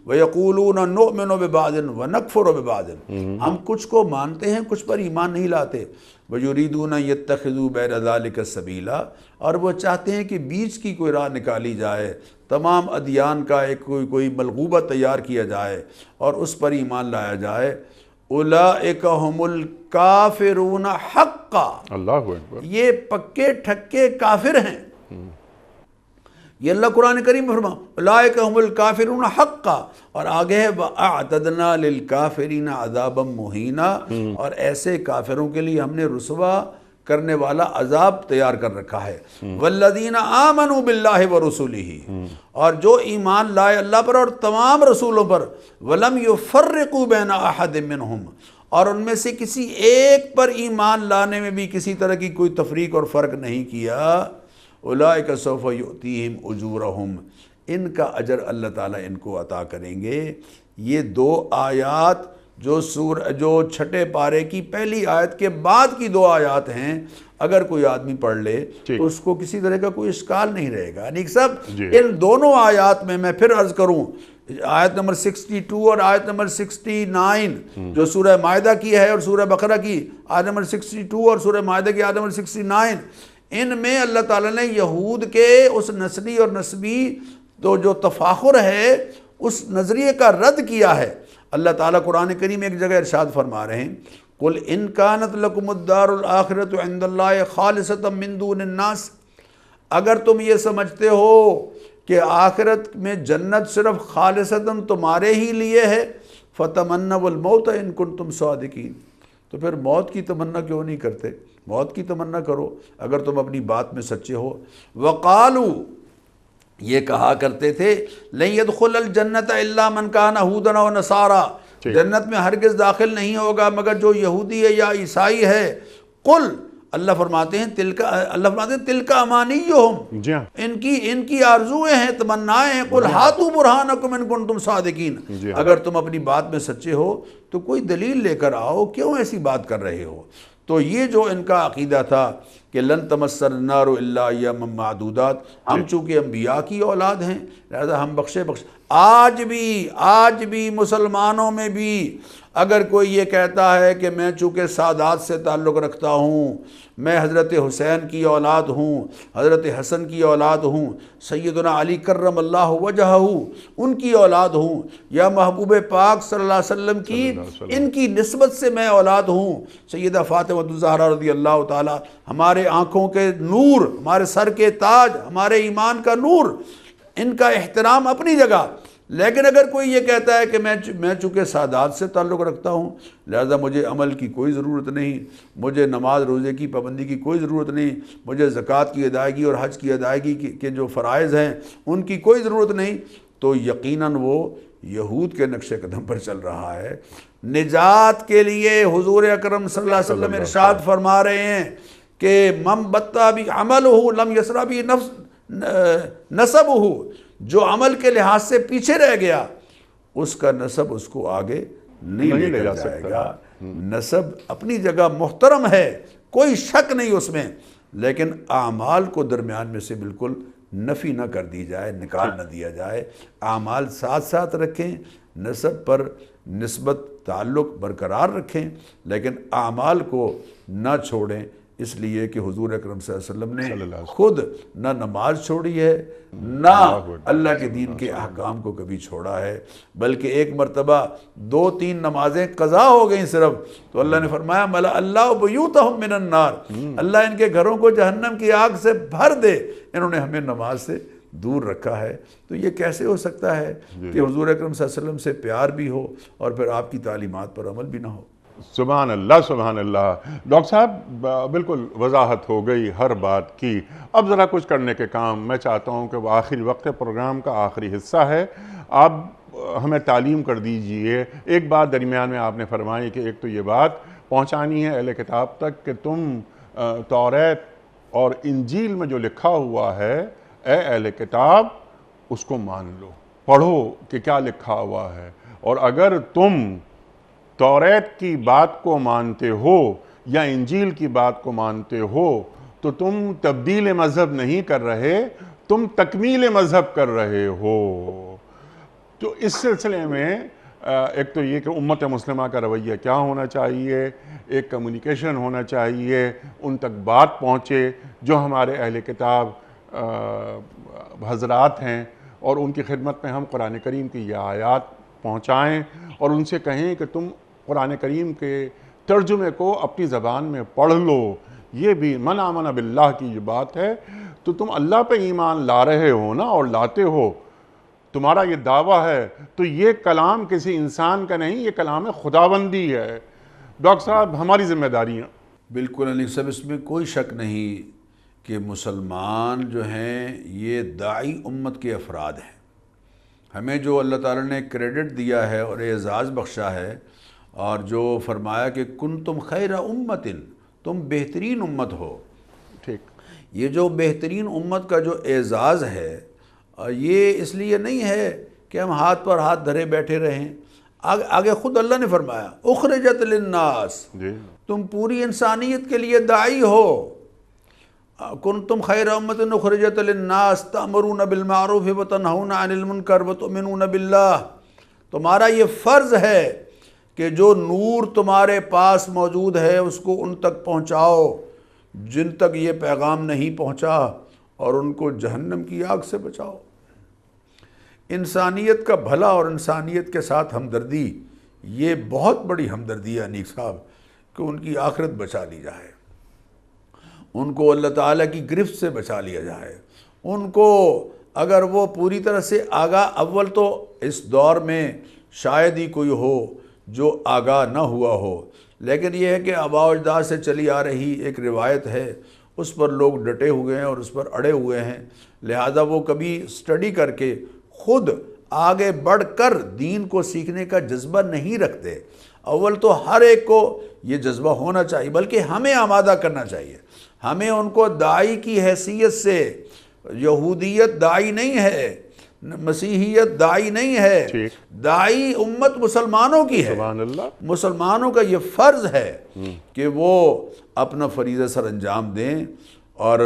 وَيَقُولُونَ نُؤْمِنُ بِبَعْضٍ وَنَكْفُرُ بِبَعْضٍ، ہم کچھ کو مانتے ہیں کچھ پر ایمان نہیں لاتے، وَيُرِيدُونَ يَتَّخِذُوا بَيْنَ ذَلِكَ سَبِيلًا، اور وہ چاہتے ہیں کہ بیچ کی کوئی راہ نکالی جائے، تمام ادیان کا ایک کوئی ملغوبہ تیار کیا جائے اور اس پر ایمان لایا جائے۔ اولئک هم الکافرون حقا، اللہ اکبر، یہ پکے ٹھکے کافر ہیں۔ یہ اللہ قرآن کریم میں فرما اولئک هم الکافرون حقا، اور آگے ہے وَأَعْتَدْنَا لِلْكَافِرِينَ عَذَابًا مُهِينًا، اور ایسے کافروں کے لیے ہم نے رسوا کرنے والا عذاب تیار کر رکھا ہے۔ وَالَّذِينَ آمَنُوا بِاللَّهِ وَرُسُلِهِ، اور جو ایمان لائے اللہ پر اور تمام رسولوں پر، وَلَمْ يُفَرِّقُوا بَيْنَ أَحَدٍ مِّنْهُمْ، اور ان میں سے کسی ایک پر ایمان لانے میں بھی کسی طرح کی کوئی تفریق اور فرق نہیں کیا، اولئک سوف یؤتیہم اجورہم، ان کا اجر اللہ تعالیٰ ان کو عطا کریں گے۔ یہ دو آیات جو چھٹے پارے کی پہلی آیت کے بعد کی دو آیات ہیں، اگر کوئی آدمی پڑھ لے تو اس کو کسی طرح کا کوئی اشکال نہیں رہے گا۔ انیک صاحب ان دونوں آیات میں پھر عرض کروں، آیت نمبر 62 اور آیت نمبر 69 جو سورہ مائدہ کی ہے اور سورہ بقرہ کی آیت نمبر 62 اور سورہ مائدہ کی آیت نمبر 69، ان میں اللہ تعالیٰ نے یہود کے اس نسلی اور نسبی تو جو تفاخر ہے اس نظریے کا رد کیا ہے۔ اللہ تعالیٰ قرآن کریم ایک جگہ ارشاد فرما رہے ہیں، قُلْ إِنْ كَانَتْ لَكُمُ الدَّارُ الْآخِرَةُ عِنْدَ اللَّهِ خَالِصَةً مِّن دُونِ النَّاسِ، اگر تم یہ سمجھتے ہو کہ آخرت میں جنت صرف خالصتاً تمہارے ہی لیے ہے، فَتَمَنَّوُا الْمَوْتَ إِن كُنتُمْ صَادِقِينَ، تو پھر موت کی تمنا کیوں نہیں کرتے؟ موت کی تمنا کرو اگر تم اپنی بات میں سچے ہو۔ وَقَالُوا، یہ کہا کرتے تھے، لَن يَدْخُلَ الْجَنَّةَ إِلَّا مَنْ كَانَ هُودًا أَوْ نَصَارَىٰ، جنت میں ہرگز داخل نہیں ہوگا مگر جو یہودی ہے یا عیسائی ہے۔ قل، اللہ فرماتے ہیں تلک امانیہم، جی ہاں، ان کی آرزویں ہیں، تمنائیں ہیں۔ قل ہاتوا برہانکم ان کنتم صادقین، جی ہاں، اگر تم اپنی بات میں سچے ہو تو کوئی دلیل لے کر آؤ، کیوں ایسی بات کر رہے ہو؟ تو یہ جو ان کا عقیدہ تھا کہ لن تمسنا النار الا ایاما معدودات، ہم چونکہ انبیاء کی اولاد ہیں لہذا ہم بخشے۔ آج بھی مسلمانوں میں بھی اگر کوئی یہ کہتا ہے کہ میں چونکہ سادات سے تعلق رکھتا ہوں، میں حضرت حسین کی اولاد ہوں، حضرت حسن کی اولاد ہوں، سیدنا علی کرم اللہ وجہہ ان کی اولاد ہوں، یا محبوب پاک صلی اللہ علیہ وسلم کی ان کی نسبت سے میں اولاد ہوں، سیدہ فاطمہ الزہرا رضی اللہ تعالی، ہمارے آنکھوں کے نور، ہمارے سر کے تاج، ہمارے ایمان کا نور، ان کا احترام اپنی جگہ۔ لیکن اگر کوئی یہ کہتا ہے کہ میں چونکہ سادات سے تعلق رکھتا ہوں لہذا مجھے عمل کی کوئی ضرورت نہیں، مجھے نماز روزے کی پابندی کی کوئی ضرورت نہیں، مجھے زکوٰۃ کی ادائیگی اور حج کی ادائیگی کے جو فرائض ہیں ان کی کوئی ضرورت نہیں، تو یقیناً وہ یہود کے نقش قدم پر چل رہا ہے۔ نجات کے لیے حضور اکرم صلی اللہ علیہ وسلم ارشاد فرما رہے ہیں کہ من بطا بھی عملہ لم یسرع بھی نسبہ، جو عمل کے لحاظ سے پیچھے رہ گیا اس کا نسب اس کو آگے نہیں لے کر جائے گا۔ نسب اپنی جگہ محترم ہے، کوئی شک نہیں اس میں، لیکن اعمال کو درمیان میں سے بالکل نفی نہ کر دی جائے، نکال نہ دیا جائے۔ اعمال ساتھ ساتھ رکھیں، نسب پر نسبت تعلق برقرار رکھیں، لیکن اعمال کو نہ چھوڑیں، اس لیے کہ حضور اکرم صلی اللہ علیہ وسلم نے خود نہ نماز چھوڑی ہے نہ اللہ کے دین کے احکام کو کبھی چھوڑا ہے، بلکہ ایک مرتبہ 2-3 نمازیں قضا ہو گئیں صرف، تو اللہ نے فرمایا ملا اللہ بیوتہم من النار، اللہ ان کے گھروں کو جہنم کی آگ سے بھر دے، انہوں نے ہمیں نماز سے دور رکھا ہے۔ تو یہ کیسے ہو سکتا ہے کہ حضور اکرم صلی اللہ علیہ وسلم سے پیار بھی ہو اور پھر آپ کی تعلیمات پر عمل بھی نہ ہو؟ سبحان اللہ، سبحان اللہ۔ ڈاکٹر صاحب بالکل وضاحت ہو گئی ہر بات کی، اب ذرا کچھ کرنے کے کام میں چاہتا ہوں کہ وہ آخری وقت پروگرام کا آخری حصہ ہے، آپ ہمیں تعلیم کر دیجئے۔ ایک بات درمیان میں آپ نے فرمائی کہ ایک تو یہ بات پہنچانی ہے اہل کتاب تک کہ تم توریت اور انجیل میں جو لکھا ہوا ہے اے اہل کتاب اس کو مان لو، پڑھو کہ کیا لکھا ہوا ہے، اور اگر تم توریت کی بات کو مانتے ہو یا انجیل کی بات کو مانتے ہو تو تم تبدیل مذہب نہیں کر رہے، تم تکمیل مذہب کر رہے ہو۔ تو اس سلسلے میں ایک تو یہ کہ امت مسلمہ کا رویہ کیا ہونا چاہیے، ایک کمیونیکیشن ہونا چاہیے، ان تک بات پہنچے جو ہمارے اہل کتاب حضرات ہیں، اور ان کی خدمت میں ہم قرآن کریم کی یہ آیات پہنچائیں اور ان سے کہیں کہ تم قرآن کریم کے ترجمے کو اپنی زبان میں پڑھ لو۔ یہ بھی من آمن باللہ کی یہ بات ہے، تو تم اللہ پہ ایمان لا رہے ہو نا، اور لاتے ہو، تمہارا یہ دعویٰ ہے، تو یہ کلام کسی انسان کا نہیں، یہ کلام خداوندی ہے۔ ڈاکٹر صاحب ہماری ذمہ داریاں بالکل علی صاحب، اس میں کوئی شک نہیں کہ مسلمان جو ہیں یہ داعی امت کے افراد ہیں۔ ہمیں جو اللہ تعالیٰ نے کریڈٹ دیا ہے اور اعزاز بخشا ہے، اور جو فرمایا کہ کنتم خیر امت، تم بہترین امت ہو، ٹھیک، یہ جو بہترین امت کا جو اعزاز ہے یہ اس لیے نہیں ہے کہ ہم ہاتھ پر ہاتھ دھرے بیٹھے رہیں، آگے خود اللہ نے فرمایا اخرجت للناس، تم پوری انسانیت کے لیے داعی ہو۔ کنتم خیر امت اخرجت للناس تأمرون بالمعروف وتنہون عن المنکر وتؤمنون باللہ، تمہارا یہ فرض ہے کہ جو نور تمہارے پاس موجود ہے اس کو ان تک پہنچاؤ جن تک یہ پیغام نہیں پہنچا، اور ان کو جہنم کی آگ سے بچاؤ۔ انسانیت کا بھلا اور انسانیت کے ساتھ ہمدردی، یہ بہت بڑی ہمدردی ہے انیس صاحب، کہ ان کی آخرت بچا لی جائے، ان کو اللہ تعالیٰ کی گرفت سے بچا لیا جائے، ان کو اگر وہ پوری طرح سے آگاہ، اول تو اس دور میں شاید ہی کوئی ہو جو آگاہ نہ ہوا ہو، لیکن یہ ہے کہ آباء و اجداد سے چلی آ رہی ایک روایت ہے، اس پر لوگ ڈٹے ہوئے ہیں اور اس پر اڑے ہوئے ہیں، لہذا وہ کبھی سٹڈی کر کے خود آگے بڑھ کر دین کو سیکھنے کا جذبہ نہیں رکھتے۔ اول تو ہر ایک کو یہ جذبہ ہونا چاہیے، بلکہ ہمیں آمادہ کرنا چاہیے، ہمیں ان کو داعی کی حیثیت سے، یہودیت داعی نہیں ہے، مسیحیت داعی نہیں ہے، داعی امت مسلمانوں کی ہے۔ سبحان اللہ۔ مسلمانوں کا یہ فرض ہے کہ وہ اپنا فریضہ سر انجام دیں، اور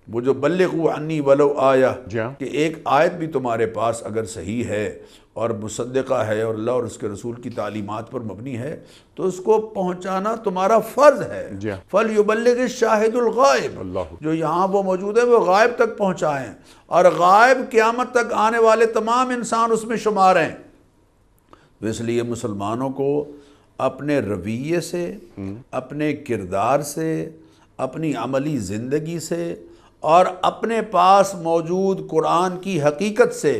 وہ جو بلغوا عنی ولو آیا، کہ ایک آیت بھی تمہارے پاس اگر صحیح ہے اور مصدقہ ہے اور اللہ اور اس کے رسول کی تعلیمات پر مبنی ہے تو اس کو پہنچانا تمہارا فرض ہے۔ فَلْيُبَلِّغِ الشَّاهِدُ الْغَائِبُ، جو یہاں وہ موجود ہے وہ غائب تک پہنچائیں، اور غائب قیامت تک آنے والے تمام انسان اس میں شمار ہیں۔ تو اس لیے مسلمانوں کو اپنے رویے سے، اپنے کردار سے، اپنی عملی زندگی سے، اور اپنے پاس موجود قرآن کی حقیقت سے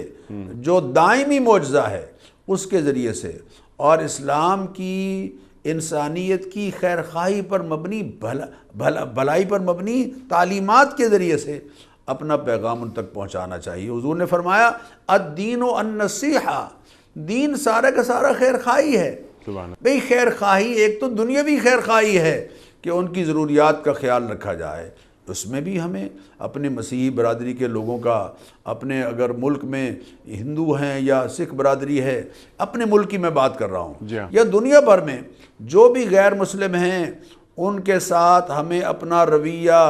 جو دائمی معجزہ ہے اس کے ذریعے سے، اور اسلام کی، انسانیت کی خیرخواہی پر مبنی، بھلائی پر مبنی تعلیمات کے ذریعے سے اپنا پیغام ان تک پہنچانا چاہیے۔ حضور نے فرمایا الدین النصیحہ، دین سارا کا سارا خیرخواہی ہے۔ بھئی خیرخواہی ایک تو دنیاوی خیرخواہی ہے کہ ان کی ضروریات کا خیال رکھا جائے، اس میں بھی ہمیں اپنے مسیحی برادری کے لوگوں کا، اپنے اگر ملک میں ہندو ہیں یا سکھ برادری ہے، اپنے ملک کی میں بات کر رہا ہوں، یا دنیا بھر میں جو بھی غیر مسلم ہیں، ان کے ساتھ ہمیں اپنا رویہ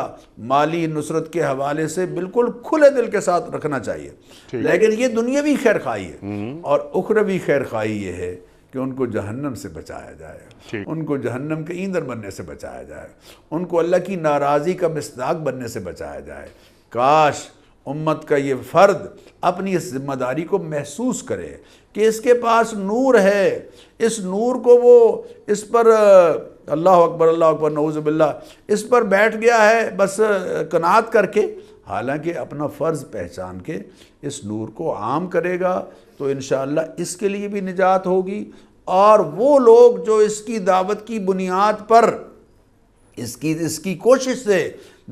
مالی نصرت کے حوالے سے بالکل کھلے دل کے ساتھ رکھنا چاہیے۔ لیکن یہ دنیاوی خیرخواہی ہے، اور اخروی خیرخواہی یہ ہے کہ ان کو جہنم سے بچایا جائے، ان کو جہنم کے ایندھن بننے سے بچایا جائے، ان کو اللہ کی ناراضی کا مصداق بننے سے بچایا جائے۔ کاش امت کا یہ فرد اپنی اس ذمہ داری کو محسوس کرے کہ اس کے پاس نور ہے، اس نور کو وہ اس پر اللہ اکبر نعوذ باللہ اس پر بیٹھ گیا ہے بس قناعت کر کے، حالانکہ اپنا فرض پہچان کے اس نور کو عام کرے گا تو انشاءاللہ اس کے لیے بھی نجات ہوگی، اور وہ لوگ جو اس کی دعوت کی بنیاد پر، اس کی کوشش سے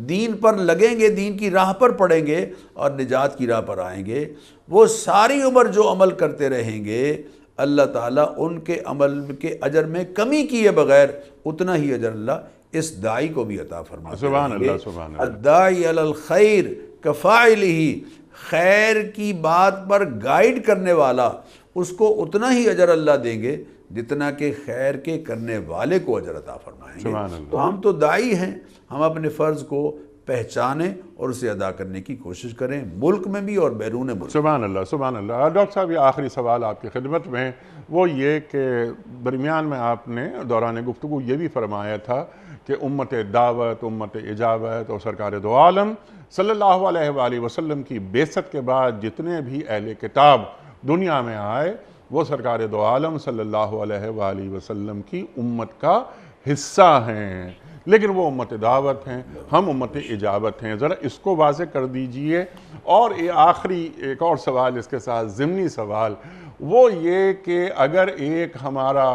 دین پر لگیں گے، دین کی راہ پر پڑیں گے اور نجات کی راہ پر آئیں گے، وہ ساری عمر جو عمل کرتے رہیں گے، اللہ تعالیٰ ان کے عمل کے اجر میں کمی کیے بغیر اتنا ہی اجر اللہ اس داعی کو بھی عطا فرماتے ہیں۔ سبحان اللہ، سبحان اللہ۔ الداعی علی الخیر کفاعلہ، خیر کی بات پر گائیڈ کرنے والا، اس کو اتنا ہی اجر اللہ دیں گے جتنا کہ خیر کے کرنے والے کو اجر عطا فرمائیں گے۔ سبحان اللہ۔ تو ہم تو داعی ہیں، ہم اپنے فرض کو پہچانیں اور اسے ادا کرنے کی کوشش کریں، ملک میں بھی اور بیرون ملک۔ سبحان اللہ، سبحان اللہ۔ ڈاکٹر صاحب یہ آخری سوال آپ کی خدمت میں، وہ یہ کہ درمیان میں آپ نے دوران گفتگو یہ بھی فرمایا تھا کہ امت دعوت، امت اجابت اور سرکار دو عالم صلی اللہ علیہ وآلہ وسلم کی بعثت کے بعد جتنے بھی اہل کتاب دنیا میں آئے وہ سرکار دو عالم صلی اللہ علیہ وآلہ وسلم کی امت کا حصہ ہیں، لیکن وہ امت دعوت ہیں، ہم امت اجابت ہیں۔ ذرا اس کو واضح کر دیجئے۔ اور یہ آخری ایک اور سوال اس کے ساتھ ضمنی سوال، وہ یہ کہ اگر ایک ہمارا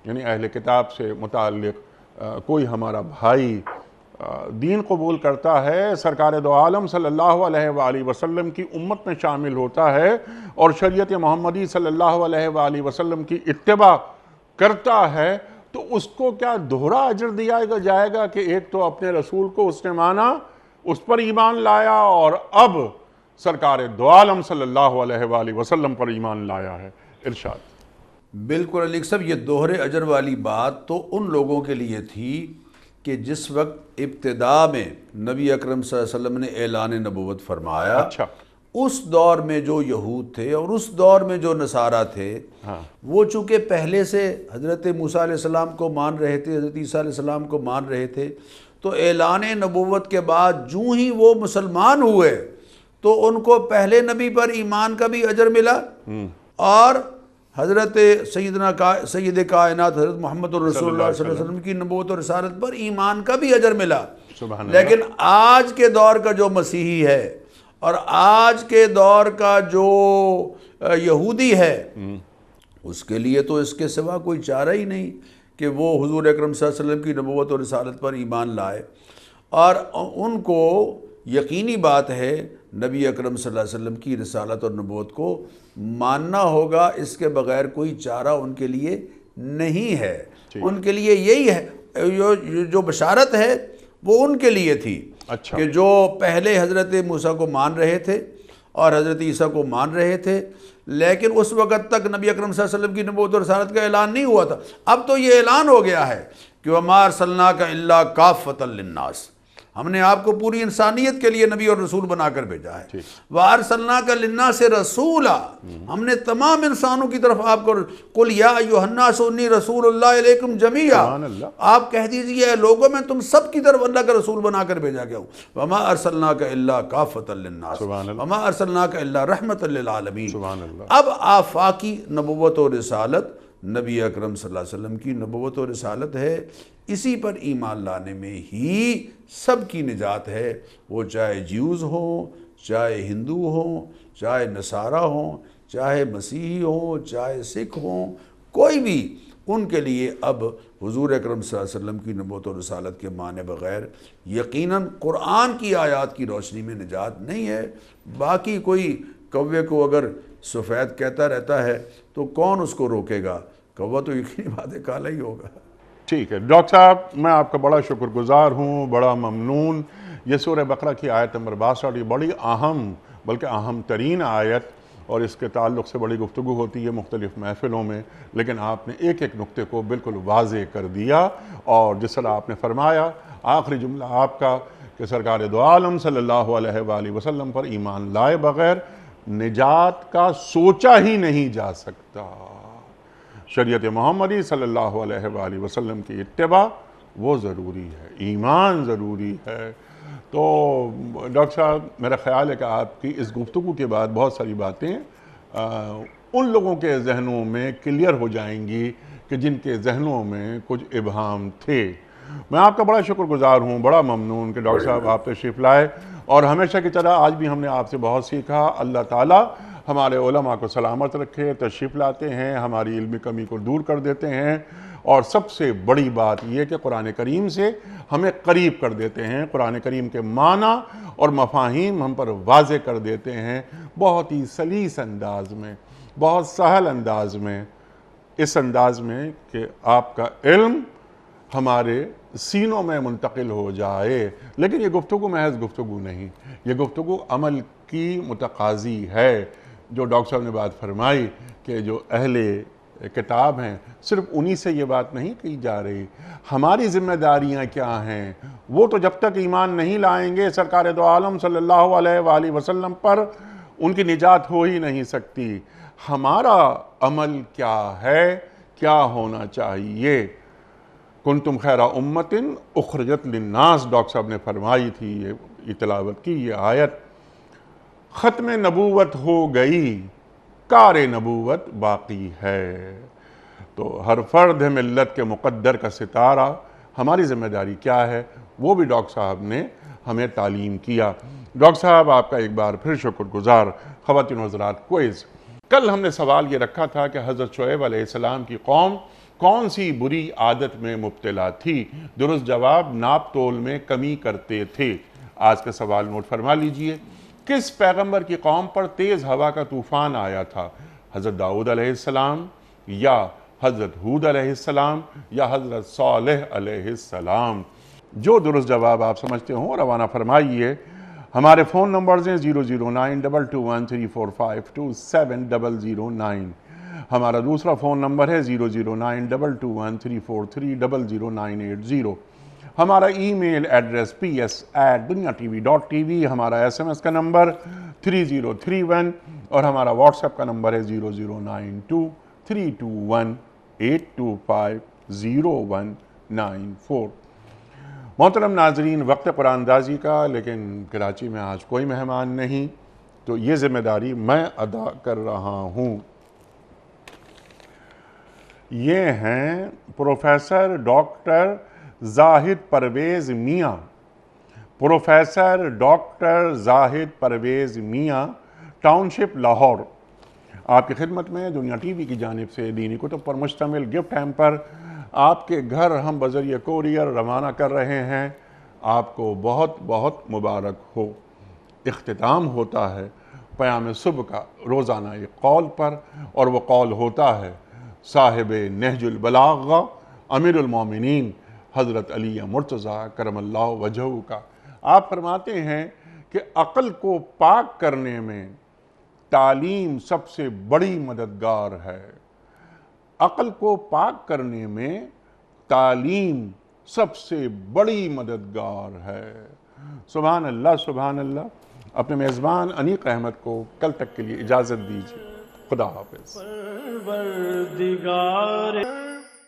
یعنی اہل کتاب سے متعلق کوئی ہمارا بھائی دین قبول کرتا ہے، سرکار دو عالم صلی اللہ علیہ وآلہ وسلم کی امت میں شامل ہوتا ہے اور شریعت محمدی صلی اللہ علیہ وآلہ وسلم کی اتباع کرتا ہے، تو اس کو کیا دوہرا اجر دیا جائے گا کہ ایک تو اپنے رسول کو اس نے مانا، اس پر ایمان لایا، اور اب سرکار دو عالم صلی اللہ علیہ وآلہ وسلم پر ایمان لایا ہے؟ ارشاد۔ بالکل علی صاحب، یہ دوہرے اجر والی بات تو ان لوگوں کے لیے تھی کہ جس وقت ابتدا میں نبی اکرم صلی اللہ علیہ وسلم نے اعلان نبوت فرمایا، اچھا، اس دور میں جو یہود تھے اور اس دور میں جو نصارہ تھے، وہ چونکہ پہلے سے حضرت موسیٰ علیہ السلام کو مان رہے تھے، حضرت عیسیٰ علیہ السلام کو مان رہے تھے، تو اعلان نبوت کے بعد جو ہی وہ مسلمان ہوئے تو ان کو پہلے نبی پر ایمان کا بھی اجر ملا، اور حضرت سید کائنات حضرت محمد رسول اللہ صلی اللہ علیہ وسلم کی نبوت اور رسالت پر ایمان کا بھی اجر ملا۔ سبحان اللہ۔ لیکن آج کے دور کا جو مسیحی ہے اور آج کے دور کا جو یہودی ہے، اس کے لیے تو اس کے سوا کوئی چارہ ہی نہیں کہ وہ حضور اکرم صلی اللہ علیہ وسلم کی نبوت اور رسالت پر ایمان لائے، اور ان کو یقینی بات ہے نبی اکرم صلی اللہ علیہ وسلم کی رسالت اور نبوت کو ماننا ہوگا، اس کے بغیر کوئی چارہ ان کے لیے نہیں ہے۔ ان کے لیے یہی ہے، جو بشارت ہے وہ ان کے لیے تھی کہ جو پہلے حضرت موسیٰ کو مان رہے تھے اور حضرت عیسیٰ کو مان رہے تھے، لیکن اس وقت تک نبی اکرم صلی اللہ علیہ وسلم کی نبوت اور رسالت کا اعلان نہیں ہوا تھا۔ اب تو یہ اعلان ہو گیا ہے کہ وَمَا أَرْسَلْنَاكَ إِلَّا كَافَّةً لِلنَّاسِ، ہم نے آپ کو پوری انسانیت کے لیے نبی اور رسول بنا کر بھیجا ہے۔ وَأَرْسَلْنَاكَ لِلنَّاسِ رَسُولًا، ہم نے تمام انسانوں کی طرف آپ کو قُلْ يَا أَيُّهَا النَّاسُ إِنِّي رَسُولُ اللَّهِ إِلَيْكُمْ جَمِيعًا، آپ کہہ دیجئے اے لوگوں میں تم سب کی طرف اللہ کا رسول بنا کر بھیجا گیا ہوں۔ وَمَا أَرْسَلْنَاكَ إِلَّا كَافَّةً لِلنَّاسِ وَمَا أَرْسَلْنَاكَ إِلَّا رَحْمَةً لِلْعَالَمِينَ۔ اب آفاقی نبوت و رسالت نبی اکرم صلی اللہ علیہ وسلم کی نبوت و رسالت ہے، اسی پر ایمان لانے میں ہی سب کی نجات ہے، وہ چاہے جیوز ہوں، چاہے ہندو ہوں، چاہے نصارہ ہوں، چاہے مسیحی ہوں، چاہے سکھ ہوں، کوئی بھی، ان کے لیے اب حضور اکرم صلی اللہ علیہ وسلم کی نبوت و رسالت کے مانے بغیر یقیناً قرآن کی آیات کی روشنی میں نجات نہیں ہے۔ باقی کوئی کوے کو اگر سفید کہتا رہتا ہے تو کون اس کو روکے گا؟ کوا تو یقینی بات ہے کالا ہی ہوگا۔ ٹھیک ہے ڈاکٹر صاحب، میں آپ کا بڑا شکر گزار ہوں، بڑا ممنون۔ یہ سورہ بقرہ کی آیت نمبر 62 یہ بڑی اہم بلکہ اہم ترین آیت، اور اس کے تعلق سے بڑی گفتگو ہوتی ہے مختلف محفلوں میں، لیکن آپ نے ایک ایک نقطے کو بالکل واضح کر دیا، اور جس طرح آپ نے فرمایا آخری جملہ آپ کا کہ سرکار دو عالم صلی اللہ علیہ وآلہ وسلم پر ایمان لائے بغیر نجات کا سوچا ہی نہیں جا سکتا۔ شریعت محمدی صلی اللہ علیہ وآلہ وسلم کی اتباع وہ ضروری ہے، ایمان ضروری ہے۔ تو ڈاکٹر صاحب میرا خیال ہے کہ آپ کی اس گفتگو کے بعد بہت ساری باتیں ان لوگوں کے ذہنوں میں کلیئر ہو جائیں گی کہ جن کے ذہنوں میں کچھ ابہام تھے۔ میں آپ کا بڑا شکر گزار ہوں، بڑا ممنون کہ ڈاکٹر صاحب آپ تشریف لائے، اور ہمیشہ کی طرح آج بھی ہم نے آپ سے بہت سیکھا۔ اللہ تعالیٰ ہمارے علماء کو سلامت رکھے، تشریف لاتے ہیں، ہماری علمی کمی کو دور کر دیتے ہیں، اور سب سے بڑی بات یہ کہ قرآن کریم سے ہمیں قریب کر دیتے ہیں، قرآن کریم کے معنی اور مفاہیم ہم پر واضح کر دیتے ہیں، بہت ہی سلیس انداز میں، بہت سہل انداز میں، اس انداز میں کہ آپ کا علم ہمارے سینوں میں منتقل ہو جائے۔ لیکن یہ گفتگو محض گفتگو نہیں، یہ گفتگو عمل کی متقاضی ہے۔ جو ڈاکٹر صاحب نے بات فرمائی کہ جو اہل کتاب ہیں صرف انہی سے یہ بات نہیں کی جا رہی، ہماری ذمہ داریاں کیا ہیں؟ وہ تو جب تک ایمان نہیں لائیں گے سرکار دو عالم صلی اللہ علیہ وآلہ وسلم پر، ان کی نجات ہو ہی نہیں سکتی۔ ہمارا عمل کیا ہے، کیا ہونا چاہیے؟ کنتم خیر امت اخرجت للناس، ڈاکٹر صاحب نے فرمائی تھی، یہ تلاوت کی یہ آیت۔ ختم نبوت ہو گئی، کار نبوت باقی ہے۔ تو ہر فرد ہے ملت کے مقدر کا ستارہ، ہماری ذمہ داری کیا ہے وہ بھی ڈاکٹر صاحب نے ہمیں تعلیم کیا۔ ڈاکٹر صاحب آپ کا ایک بار پھر شکر گزار۔ خواتین و حضرات، کوئز، کل ہم نے سوال یہ رکھا تھا کہ حضرت شعیب علیہ السلام کی قوم کون سی بری عادت میں مبتلا تھی؟ درست جواب، ناپ تول میں کمی کرتے تھے۔ آج کا سوال نوٹ فرما لیجئے، کس پیغمبر کی قوم پر تیز ہوا کا طوفان آیا تھا؟ حضرت داؤد علیہ السلام، یا حضرت ہود علیہ السلام، یا حضرت صالح علیہ السلام؟ جو درست جواب آپ سمجھتے ہوں روانہ فرمائیے۔ ہمارے فون نمبرز ہیں 009221345270009۔ ہمارا دوسرا فون نمبر ہے 009221343000980۔ ہمارا ای میل ایڈریس ps@duniatv.tv، ہمارا SMS کا نمبر 3031، اور ہمارا واٹس ایپ کا نمبر ہے 009232182509194۔ محترم ناظرین، وقت قرآن اندازی کا، لیکن کراچی میں آج کوئی مہمان نہیں، تو یہ ذمہ داری میں ادا کر رہا ہوں۔ یہ ہیں پروفیسر ڈاکٹر زاہد پرویز میاں، پروفیسر ڈاکٹر زاہد پرویز میاں، ٹاؤن شپ لاہور، آپ کی خدمت میں دنیا ٹی وی کی جانب سے دینی کتب پر مشتمل گفٹ ہیمپر آپ کے گھر ہم بذریعہ کوریئر روانہ کر رہے ہیں۔ آپ کو بہت بہت مبارک ہو۔ اختتام ہوتا ہے پیام صبح کا روزانہ ایک قول پر، اور وہ قول ہوتا ہے صاحب نہج البلاغہ امیر المومنین حضرت علی مرتضیٰ کرم اللہ وجہہ کا۔ آپ فرماتے ہیں کہ عقل کو پاک کرنے میں تعلیم سب سے بڑی مددگار ہے۔ عقل کو پاک کرنے میں تعلیم سب سے بڑی مددگار ہے۔ سبحان اللہ سبحان اللہ۔ اپنے میزبان انیق احمد کو کل تک کے لیے اجازت دیجیے۔ خدا حافظ۔ پروردگار